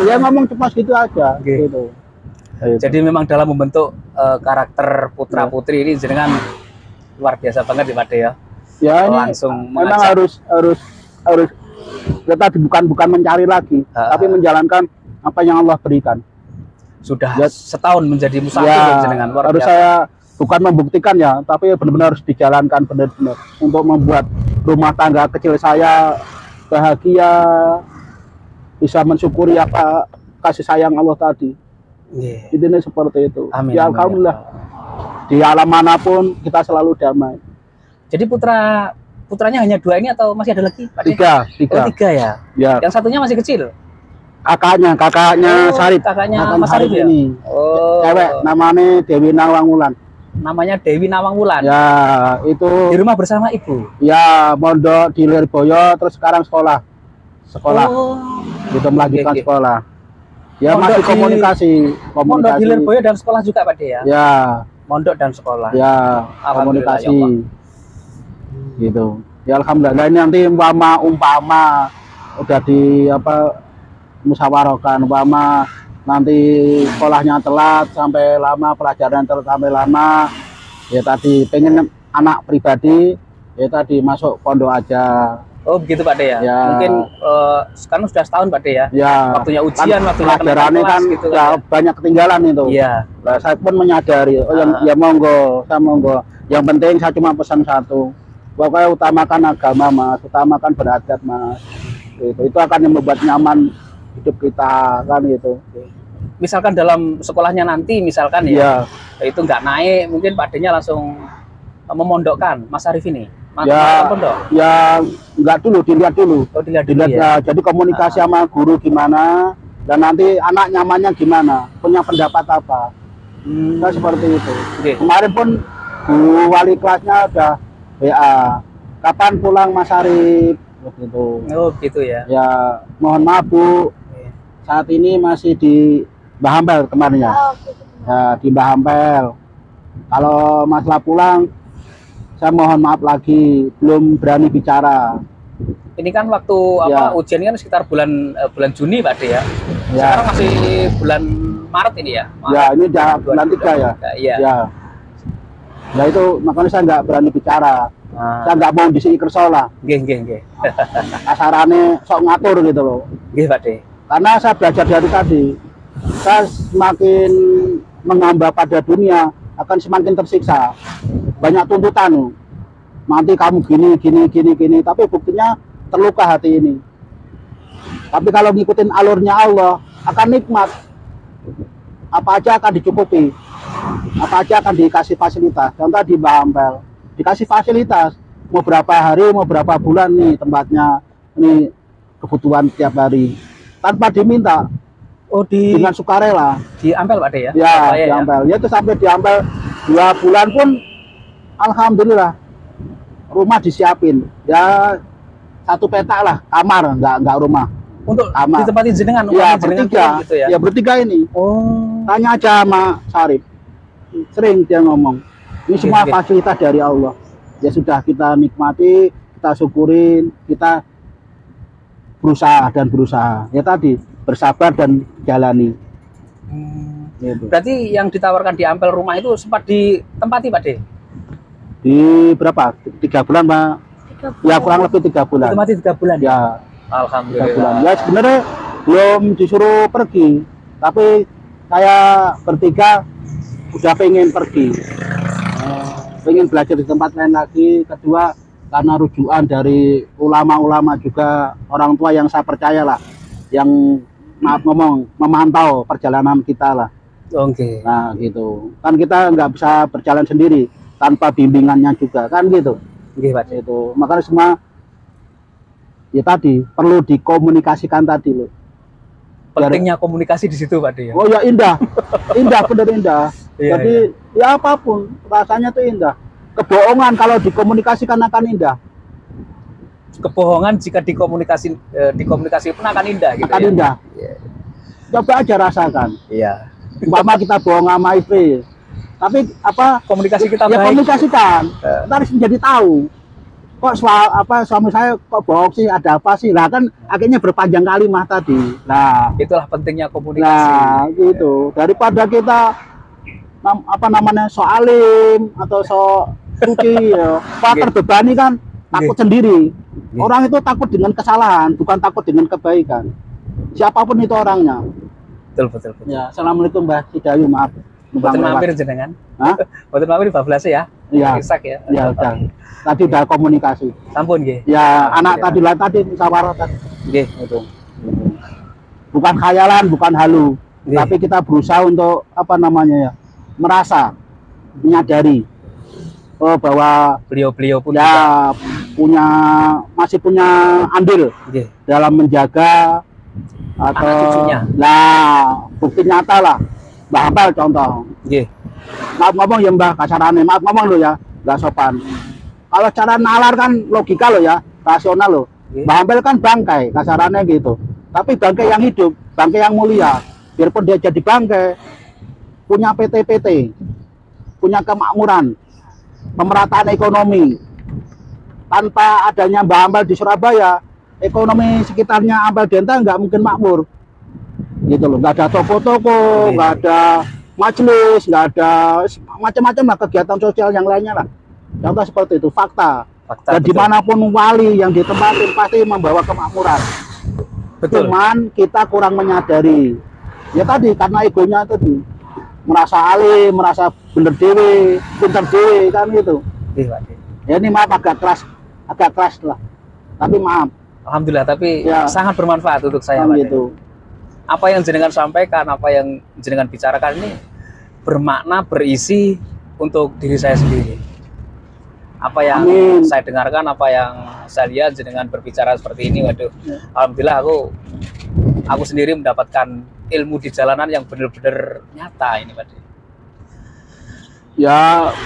Ya ngomong cepat gitu aja. Gitu. Jadi memang dalam membentuk karakter putra putri ini jenengan luar biasa banget ya Pak De ya. Ya ini langsung memang harus kita bukan mencari lagi, tapi menjalankan apa yang Allah berikan. Sudah ya, setahun menjadi musafir ya, jenengan luar harus biasa. Saya bukan membuktikan ya, tapi benar-benar harus dijalankan benar-benar untuk membuat rumah tangga kecil saya bahagia, bisa mensyukuri apa kasih sayang Allah tadi. Ini seperti itu. Amin, ya alhamdulillah. Di alam manapun kita selalu damai. Jadi putranya hanya 2 ini atau masih ada lagi Pak De? 3. Oh 3 ya? Ya. Yang satunya masih kecil? Kakaknya Sarip. Kakaknya Mas Sarip ya? Ini. Oh. Cewek namanya Dewi Nawangwulan. Namanya Dewi Nawangwulan. Ya, itu di rumah bersama ibu. Ya, mondok di Lirboyo terus sekarang sekolah. Oh. Itu melanjutkan sekolah. Ya mondok masih komunikasi. Mondok di Lirboyo dan sekolah juga Pak De ya? Ya. Mondok dan sekolah. Ya, komunikasi. Ya, gitu. Ya alhamdulillah ini nanti umpama udah di musyawarahkan, umpama nanti sekolahnya telat sampai lama, pelajaran telat sampai lama. Ya tadi pengen anak pribadi ya tadi masuk pondok aja. Oh begitu Pak De ya. Ya. Mungkin sekarang sudah setahun Pak De ya. Ya. Waktunya ujian, waktunya pelajarannya kelas kan gitu ya, kan. banyak ketinggalan itu. Iya. Nah, saya pun menyadari, oh yang ya monggo, saya monggo. Yang penting saya cuma pesan satu, pokoknya utamakan agama Mas, utamakan beradab Mas. Itu akan yang membuat nyaman hidup kita kan gitu. Misalkan dalam sekolahnya nanti misalkan Iya. ya itu nggak naik, mungkin Pak D-nya langsung memondokkan Mas Arif ini. Ya, pondok. ya enggak dulu, dilihat dulu. Oh, dilihat dulu ya. Nah, jadi komunikasi sama guru gimana, dan nanti anak nyamannya gimana, punya pendapat apa. Nah, seperti itu. Oke. Kemarin pun guru wali kelasnya udah WA, kapan pulang Mas Arif? Begitu. Oh gitu ya. Ya, mohon maaf Bu, saat ini masih di Mbah Ampel kemarin ya. Oh, gitu. Ya, di Mbah Ampel. Kalau masalah pulang, saya mohon maaf lagi, belum berani bicara. Ini kan waktu Ya. ujiannya kan sekitar bulan Juni Pak D ya. Ya. Sekarang masih bulan Maret ini ya. Maret, Ya, ini udah bulan 3 ya. Iya. Ya. Ya itu makanya saya nggak berani bicara. Saya nggak mau di sini kerso lah. Nggih. Kasarannya sok ngatur gitu loh. Nggih Pak D. Karena saya belajar dari tadi, saya semakin mengambah pada dunia akan semakin tersiksa. Banyak tuntutan. Nanti kamu gini. Tapi buktinya terluka hati ini. Tapi kalau ngikutin alurnya Allah akan nikmat. Apa aja akan dicukupi. Apa aja akan dikasih fasilitas. Contoh di Mbah Ampel, dikasih fasilitas. Mau berapa hari, mau berapa bulan nih tempatnya. Ini kebutuhan tiap hari. Tanpa diminta. Oh Dengan sukarela. di Ampel Pak D ya. Ya, Surabaya di Ampel. Ya itu sampai di Ampel 2 bulan pun alhamdulillah rumah disiapin. Ya satu petak lah, kamar, enggak rumah. Untuk Kamar. ditempatin jenengan, Ya uangnya jenengan bertiga, gitu ya. ya bertiga ini. Oh. Tanya aja sama Sarip. Sering dia ngomong. Ini semua Oke. fasilitas dari Allah. Ya sudah kita nikmati, kita syukurin, kita berusaha. Ya tadi bersabar dan jalani. Gitu. Berarti yang ditawarkan di Ampel rumah itu sempat ditempati Pak D? Di berapa? 3 bulan Pak? Ya kurang lebih 3 bulan. Ditempati 3 bulan ya? Ya 3 Alhamdulillah. bulan. Ya sebenarnya belum disuruh pergi, tapi saya bertiga udah pengen pergi, pengen belajar di tempat lain lagi. Kedua karena rujukan dari ulama-ulama juga, orang tua yang saya percaya lah, yang maaf ngomong memantau perjalanan kita lah. Oke. Nah gitu kan, kita nggak bisa berjalan sendiri tanpa bimbingannya juga kan gitu. Oke Pak D. Itu makanya semua ya tadi perlu dikomunikasikan tadi loh. Pentingnya komunikasi di situ Pak D ya. Oh ya indah, bener indah. Iya, Jadi ya apapun rasanya tuh indah. Kebohongan kalau dikomunikasikan akan indah. Kebohongan jika dikomunikasi pun akan indah gitu Akan ya. indah. Iya. Coba aja rasakan. Iya. Umpama kita bohong sama istri, tapi apa? Komunikasi kita Ya baik. komunikasikan. Kita harus menjadi tahu. Kok suami saya kok bohong sih? Ada apa sih? Lah kan akhirnya berpanjang kalimat tadi. Nah. Itulah pentingnya komunikasi. Nah, gitu. Daripada kita apa namanya soalim atau suci ya, terbebani kan takut sendiri. Orang itu takut dengan kesalahan, bukan takut dengan kebaikan. Siapapun itu orangnya. Betul. Ya, assalamualaikum Mbak Hidayu, maaf. Boten mampir jenengan. Hah? Boten mampir bablas ya. Iya. Isak ya. Ya udah. Tadi udah komunikasi. Sampun nggih. Ya, anak tadi musyawarah tadi. Nggih. Itu. Bukan khayalan, bukan halu. Nggih. Tapi kita berusaha untuk apa namanya ya? Merasa, menyadari bahwa Beliau pun juga. ya masih punya andil Nggih. dalam menjaga atau Anak cucunya. Nah, bukti nyata lah. Mbah Ampel contoh. Nggih. Maaf ngomong ya Mbah, kasarannya maaf ngomong lo ya, nggak sopan. Kalau cara nalar kan logika lo ya, rasional lo. Nggih. Mbah Ampel kan bangkai, kasarannya gitu. Tapi bangkai yang hidup, bangkai yang mulia. Biarpun dia jadi bangkai, punya PT, punya kemakmuran, pemerataan ekonomi. Tanpa adanya Mbah Ampel di Surabaya, ekonomi sekitarnya Ampel Denta nggak mungkin makmur. Gitu loh, nggak ada toko-toko, nggak ada majelis, nggak ada macam-macam lah kegiatan sosial yang lainnya lah. Contoh seperti itu, fakta. Fakta, Dan betul. dimanapun wali yang ditempatin pasti membawa kemakmuran. Betul. Cuman kita kurang menyadari. Ya tadi karena egonya tadi merasa alim, merasa bener dewe, pinter dewe kan gitu. Iya, Pak De. Ya ini maaf agak keras lah. Tapi maaf. Alhamdulillah, tapi Ya. sangat bermanfaat untuk saya, Kan Pak De. gitu. Apa yang jenengan sampaikan, apa yang jenengan bicarakan ini bermakna, berisi untuk diri saya sendiri. Apa yang Amin. saya dengarkan, apa yang saya lihat jenengan berbicara seperti ini, waduh, alhamdulillah aku sendiri mendapatkan ilmu di jalanan yang benar-benar nyata ini, Pak De. Ya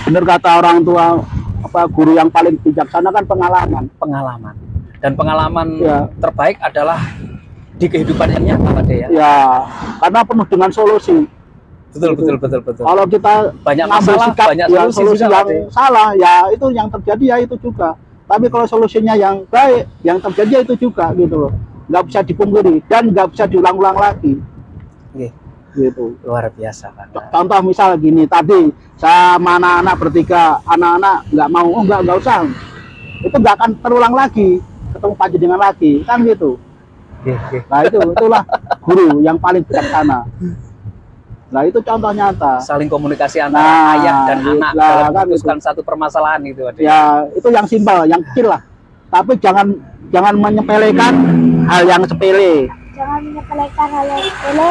bener kata orang tua, apa guru yang paling bijaksana kan pengalaman. Pengalaman, dan pengalaman Ya. terbaik adalah di kehidupan yang nyata, Pak De, ya. Ya karena penuh dengan solusi. Betul, Gitu. betul. Kalau kita Banyak ngambil masalah, sikap banyak ya, solusi solusi juga, yang Pak De. salah, ya itu yang terjadi ya itu juga. Tapi kalau solusinya yang baik, yang terjadi ya itu juga gitu loh. Nggak bisa dipungkiri dan nggak bisa diulang-ulang lagi. Oke, Gitu. luar biasa, Pak. Contoh misal gini, tadi sama anak-anak bertiga, anak-anak nggak mau, oh nggak usah. Itu nggak akan terulang lagi, ketemu panjenengan lagi, kan gitu. Oke. Nah itulah guru yang paling bijaksana. Nah itu contoh nyata. Saling komunikasi antara Nah, ayah dan anak lah, dalam kan memutuskan satu permasalahan gitu, Pak De. Ya itu yang simpel, yang kecil lah. Tapi jangan menyepelekan hal yang sepele. Jangan menyepelekan hal yang sepele,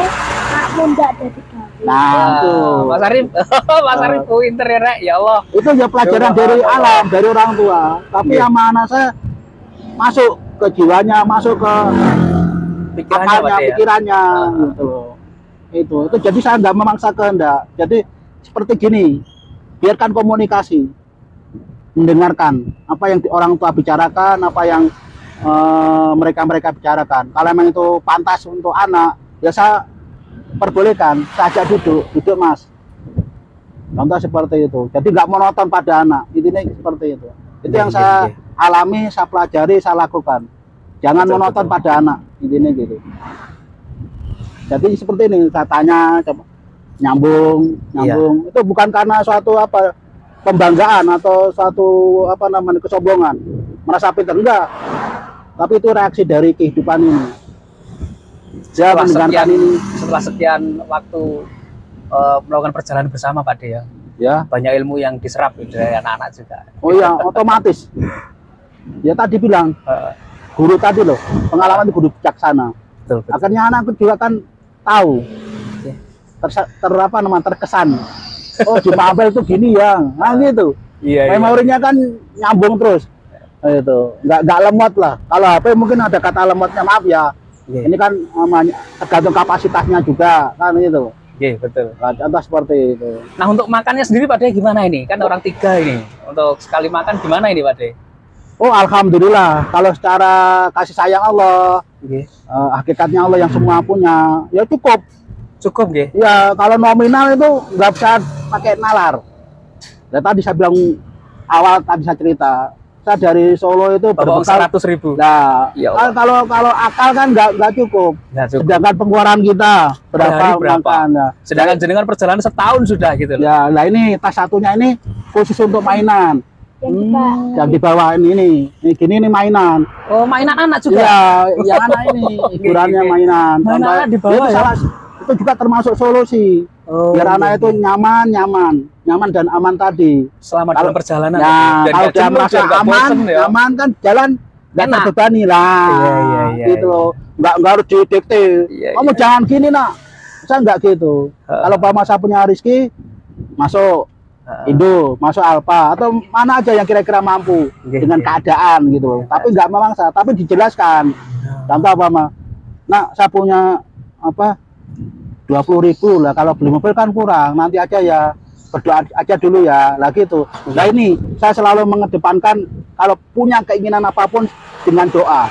makmu ndak jadi gawe. Nah itu, Mas Arif, Mas Arif pinter ya, Rek. Ya Allah. itu ya pelajaran dari alam, dari orang tua. Tapi Iya. sama anak saya masuk ke jiwanya, masuk ke Pikirannya, Pak akalnya, De, ya. pikirannya, gitu loh. Itu jadi saya nggak memaksa kehendak. Jadi seperti gini, biarkan komunikasi, mendengarkan apa yang orang tua bicarakan, apa yang mereka bicarakan. Kalau memang itu pantas untuk anak, ya saya perbolehkan, saya ajak duduk mas. Contoh seperti itu. Jadi nggak monoton pada anak. Intinya seperti itu. Itu yang saya alami, saya pelajari, saya lakukan. Jangan Betul, monoton betul. pada anak. Intinya gitu. Jadi seperti ini, saya tanya, coba nyambung. Itu bukan karena suatu apa pembanggaan atau suatu apa namanya kesombongan, merasa pintar, enggak. Tapi itu reaksi dari kehidupan ini. Saya mendengarkan ini, Setelah sekian waktu melakukan perjalanan bersama, Pak De, ya. ya. Banyak ilmu yang diserap dari anak-anak juga. Oh iya, otomatis. Ya tadi bilang guru tadi loh, pengalaman itu guru bijaksana. Betul, betul. Akhirnya anakku juga kan tahu, terkesan. Oh di Mabel tuh gini ya, nah gitu. Iya, Memorinya kan nyambung terus. Itu nggak lemot lah. Kalau HP mungkin ada kata lemotnya, maaf ya. Iya. Ini kan tergantung kapasitasnya juga kan itu. Iya, betul. Nah, contoh seperti itu. Nah, untuk makannya sendiri, Pak De, gimana ini? Kan orang 3 ini. Untuk sekali makan gimana ini, Pak De? Oh alhamdulillah, kalau secara kasih sayang Allah, Oke. hakikatnya Allah yang semua punya, ya cukup. Cukup, nggih. Ya kalau nominal itu nggak bisa pakai nalar. Ya tadi saya bilang awal tadi saya cerita, saya dari Solo itu Bawa berbekal. 100.000. Nah, Ya Allah. kalau akal kan nggak cukup. Nggak cukup. Sedangkan pengeluaran kita Per hari berapa? makan, ya. Sedangkan jenengan perjalanan setahun sudah gitu loh. Ya, nah ini tas satunya ini khusus untuk mainan. Yang kita Yang dibawa ini gini nih mainan. Oh, mainan anak juga. Iya, yang anak ini hiburannya Oke. mainan. Mainan Sampai- anak dibawa itu ya? itu juga termasuk solusi. Oh, Biar anak iya, itu iya. nyaman dan aman tadi. Selama dalam perjalanan. Ya, Biar kalau nggak dia jenuh, merasa biar nggak aman, bosen, ya. aman kan jalan nggak Enak. terbebani lah. Iya, gitu loh. Nggak harus didikte. Iya, Kamu iya. jangan gini nak. Saya nggak gitu. Heeh. Kalau Bapak saya punya rezeki, masuk Indo, masuk Alfa atau mana aja yang kira-kira mampu Iya, dengan iya. keadaan gitu loh. Tapi nggak memaksa, tapi dijelaskan. Contoh apa mah? Nah, saya punya apa 20.000 lah. Kalau beli mobil kan kurang. Nanti aja ya berdoa aja dulu ya. Lah gitu. Nah ini saya selalu mengedepankan kalau punya keinginan apapun dengan doa.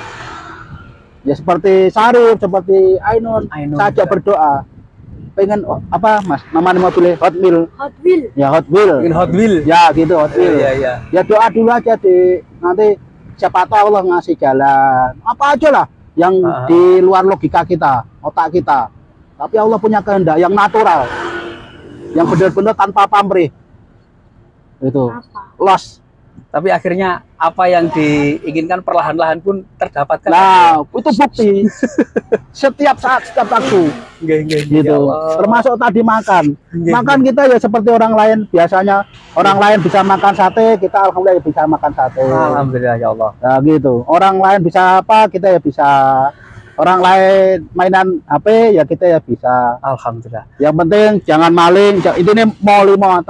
Ya seperti Sarif, seperti Ainun, Ainun saya ajak juga. berdoa. Pengen apa Mas? Namanya mobil Hot Wheel. Hot Wheel. Ya Hot Wheel. Bikin Hot Wheel. Ya gitu Hot Wheel. Iya, iya. Ya doa dulu aja di nanti siapa tahu Allah ngasih jalan. Apa aja lah yang di luar logika kita, otak kita. Tapi Allah punya kehendak yang natural. Yang benar-benar tanpa pamrih. Itu. Apa? Los. Tapi akhirnya apa yang diinginkan perlahan-lahan pun terdapatkan. Nah, itu bukti. Setiap saat, setiap waktu. Gitu. Ya Allah. Termasuk tadi makan. Nggih, Makan kita ya seperti orang lain. Biasanya orang lain bisa makan sate, kita alhamdulillah bisa makan sate. Alhamdulillah ya Allah. Nah, gitu. Orang lain bisa apa, kita ya bisa. Orang lain mainan HP ya kita ya bisa. Alhamdulillah. Yang penting jangan maling. Ini nih mau lima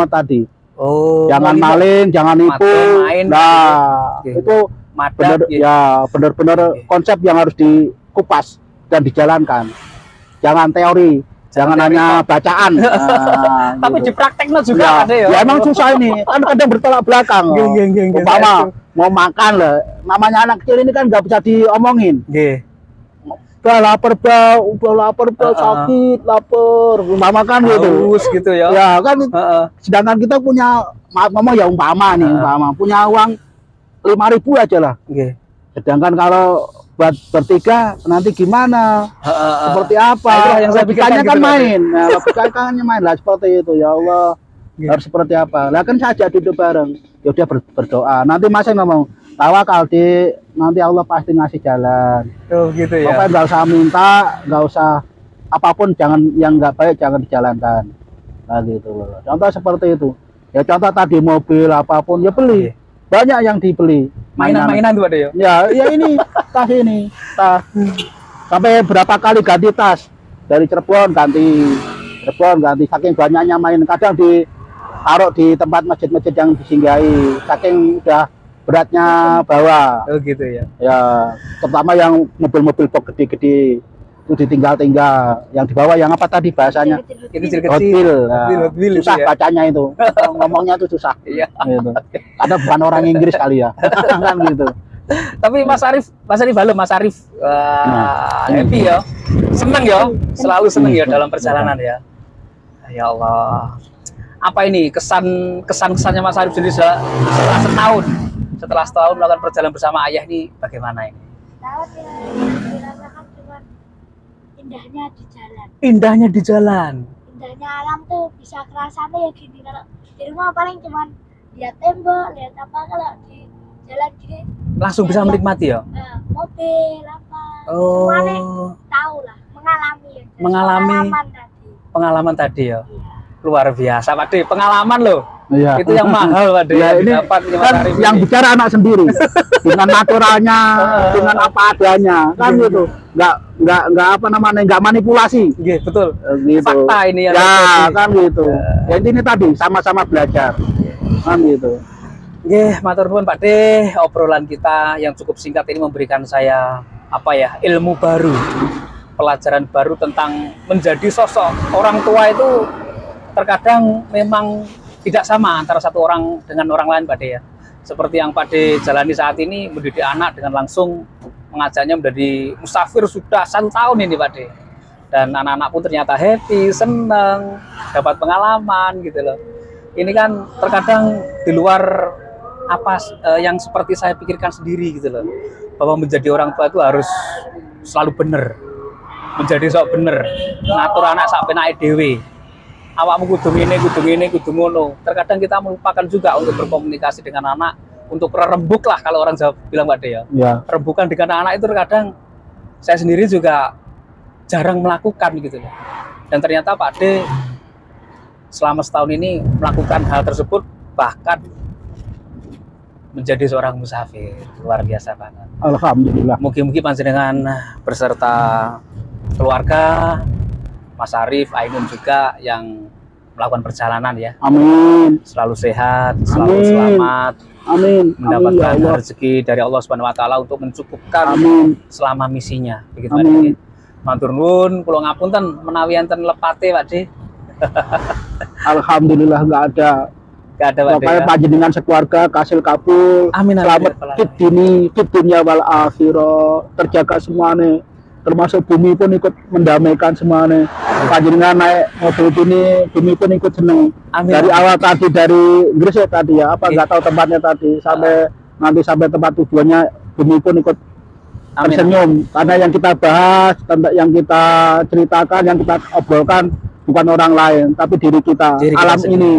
tadi. Oh, Jangan mau maling, jangan nipu. Macam main, Nah, gitu. itu benar madat gitu. ya benar-benar konsep yang harus dikupas dan dijalankan. Jangan teori, jangan teori, hanya bacaan. Nah, Tapi gitu. dipraktekno juga Ya, ada ya. ya emang susah ini. Kan kadang bertolak belakang. Nggih. Umpama mau makan lah, namanya anak kecil ini kan nggak bisa diomongin. Nggih. Udah lapar sakit, lapar. Umpama kan gitu. Haus gitu ya. Ya kan, Heeh. sedangkan kita punya, maaf ngomong ya umpama nih, umpama punya uang 5.000 aja lah. Nggih. Sedangkan kalau buat bertiga nanti gimana? Seperti apa? Nah, itulah yang saya pikirkan Logikanya kan gitu, main. Nah, logikanya main lah seperti itu. Ya Allah, harus seperti apa? Lah kan saja duduk bareng. Ya udah berdoa. Nanti masing ngomong, tawakal di, nanti Allah pasti ngasih jalan. Oh gitu ya. Pokoknya nggak usah minta, nggak usah apapun, jangan yang nggak baik jangan dijalankan. Nah gitu loh. Contoh seperti itu. Ya contoh tadi mobil apapun ya beli. Banyak yang dibeli. Mainan-mainan tuh ada ya. Ya ini tas ini, tas. Sampai berapa kali ganti tas. Dari Cirebon ganti, saking banyaknya main. Kadang ditaruh di tempat masjid-masjid yang disinggahi. Saking udah beratnya bawa. Oh gitu ya. Ya, terutama yang mobil-mobil box gede-gede itu ditinggal-tinggal. Yang dibawa yang apa tadi bahasanya? Itu kecil-kecil. Hotbil. Hotbil itu Susah ya. bacanya itu. Ngomongnya itu susah. Iya. Gitu. Ada bukan orang Inggris kali ya. Kan gitu. Tapi Mas Arif halo Mas Arif. Happy ya. Seneng ya. Selalu seneng ya dalam perjalanan ya. Ya Allah. Apa ini kesan-kesannya Mas Arif sendiri setelah setahun melakukan perjalanan bersama ayah ini bagaimana ini? Tahu ya, dirasakan cuma indahnya di jalan. Indahnya di jalan. Indahnya alam tuh bisa kerasanya ya gini. Kalau di rumah paling cuma lihat tembok, lihat apa, kalau di jalan gini Langsung bisa menikmati ya? mobil apa. Oh. Semuanya tahu lah, mengalami ya. Jadi Mengalami. Pengalaman tadi ya. Iya. Luar biasa Pak De, pengalaman loh. Iya. Itu yang mahal Pak De. Ya, yang ini didapat Mas kan Arif yang ini. bicara anak sendiri dengan naturalnya, dengan apa adanya, kan gitu. Nggak apa namanya, nggak manipulasi. Nggih, betul. Gitu. Fakta ini yang ya terjadi. kan gitu. Ya ini tadi sama-sama belajar, kan gitu. Nggih, matur nuwun Pak De. Obrolan kita yang cukup singkat ini memberikan saya ilmu baru, pelajaran baru tentang menjadi sosok orang tua itu terkadang memang tidak sama antara satu orang dengan orang lain Pak De ya. Seperti yang Pak De jalani saat ini, mendidik anak dengan langsung mengajaknya menjadi musafir sudah 1 tahun ini Pak De. Dan anak-anak pun ternyata happy, senang, dapat pengalaman gitu loh. Ini kan terkadang di luar apa yang seperti saya pikirkan sendiri gitu loh. Bahwa menjadi orang tua itu harus selalu bener. Menjadi sok bener. Ngatur anak sak penake dhewe. Awakmu kudu ngene, kudu ngono. Terkadang kita melupakan juga untuk berkomunikasi dengan anak, untuk rembuk lah kalau orang Jawa bilang Pak De ya. Ya. Rembukan dengan anak itu terkadang saya sendiri juga jarang melakukan gitu loh. Dan ternyata Pak De selama setahun ini melakukan hal tersebut, bahkan menjadi seorang musafir. Luar biasa banget. Alhamdulillah. Mungkin panjenengan beserta keluarga, Mas Arif, Ainun juga yang melakukan perjalanan ya. Amin. Selalu sehat, selalu Amin. selamat, Amin. mendapatkan Amin, ya Allah. rezeki dari Allah Subhanahu wa taala untuk mencukupkan Amin. selama misinya. Begitu Amin. Pak De. Matur nuwun, kula ngapunten menawi enten lepate Pak De. Alhamdulillah nggak ada. Gak ada Pak De. Pokoknya Ya. panjenengan sekeluarga kasil kabul. Amin, amin. Selamat fit dini, fit dunia wal akhirah. Terjaga semuanya. Termasuk bumi pun ikut mendamaikan semuanya. Panjenengan naik mobil ini, bumi pun ikut seneng. Amin. Dari awal tadi dari Gresik tadi ya, apa Oke. nggak tahu tempatnya tadi, sampai nanti sampai tempat tujuannya, bumi pun ikut Amin. tersenyum. Karena yang kita bahas, yang kita ceritakan, yang kita obrolkan bukan orang lain, tapi diri kita. Diri kita Alam sendiri. ini,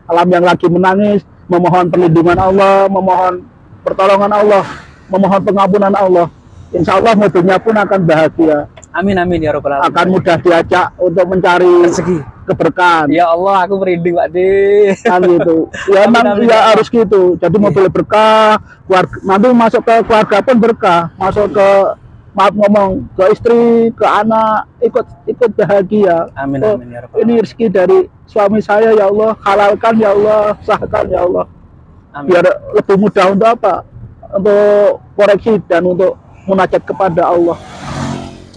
alam yang lagi menangis, memohon perlindungan Allah, memohon pertolongan Allah, memohon pengampunan Allah. Insya Allah mobilnya pun akan bahagia, Amin amin ya robbal alamin. akan mudah diajak untuk mencari Rezeki. keberkahan. Ya Allah, aku merinding Pak De. Kan gitu. Ya Amin, memang amin, ya amin. harus gitu. Jadi mobil berkah, keluarga, nanti masuk ke keluarga pun berkah, masuk ke maaf ngomong ke istri, ke anak, ikut bahagia. Amin Oh, amin ya robbal ini alamin. rezeki dari suami saya ya Allah, halalkan ya Allah, sahkan ya Allah. Amin. Biar lebih mudah untuk apa? Untuk koreksi dan untuk munajat kepada Allah.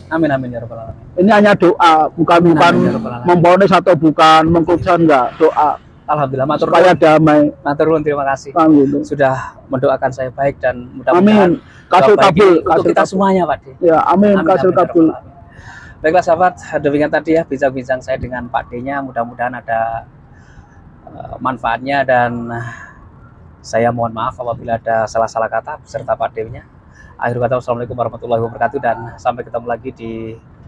Amin amin ya robbal alamin. Ini hanya doa, bukan Amin, bukan amin, ya Rabbal alamin. memponis atau bukan mengkhususkan, enggak, doa Alhamdulillah, matur supaya nuwun. damai. Matur nuwun, terima kasih Kan gitu. sudah mendoakan saya baik dan mudah-mudahan Amin. Kasih doa baik kabul, ini untuk kasih kita kabul. semuanya Pak De. Ya, amin, Amin, kasih amin, ya kabul. Rabbal alamin. Baiklah sahabat, demikian tadi ya bincang-bincang saya dengan Pak D-nya, mudah-mudahan ada manfaatnya dan saya mohon maaf apabila ada salah-salah kata beserta Pak D-nya. Akhir kata, wassalamualaikum warahmatullahi wabarakatuh dan sampai ketemu lagi di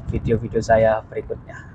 video-video saya berikutnya.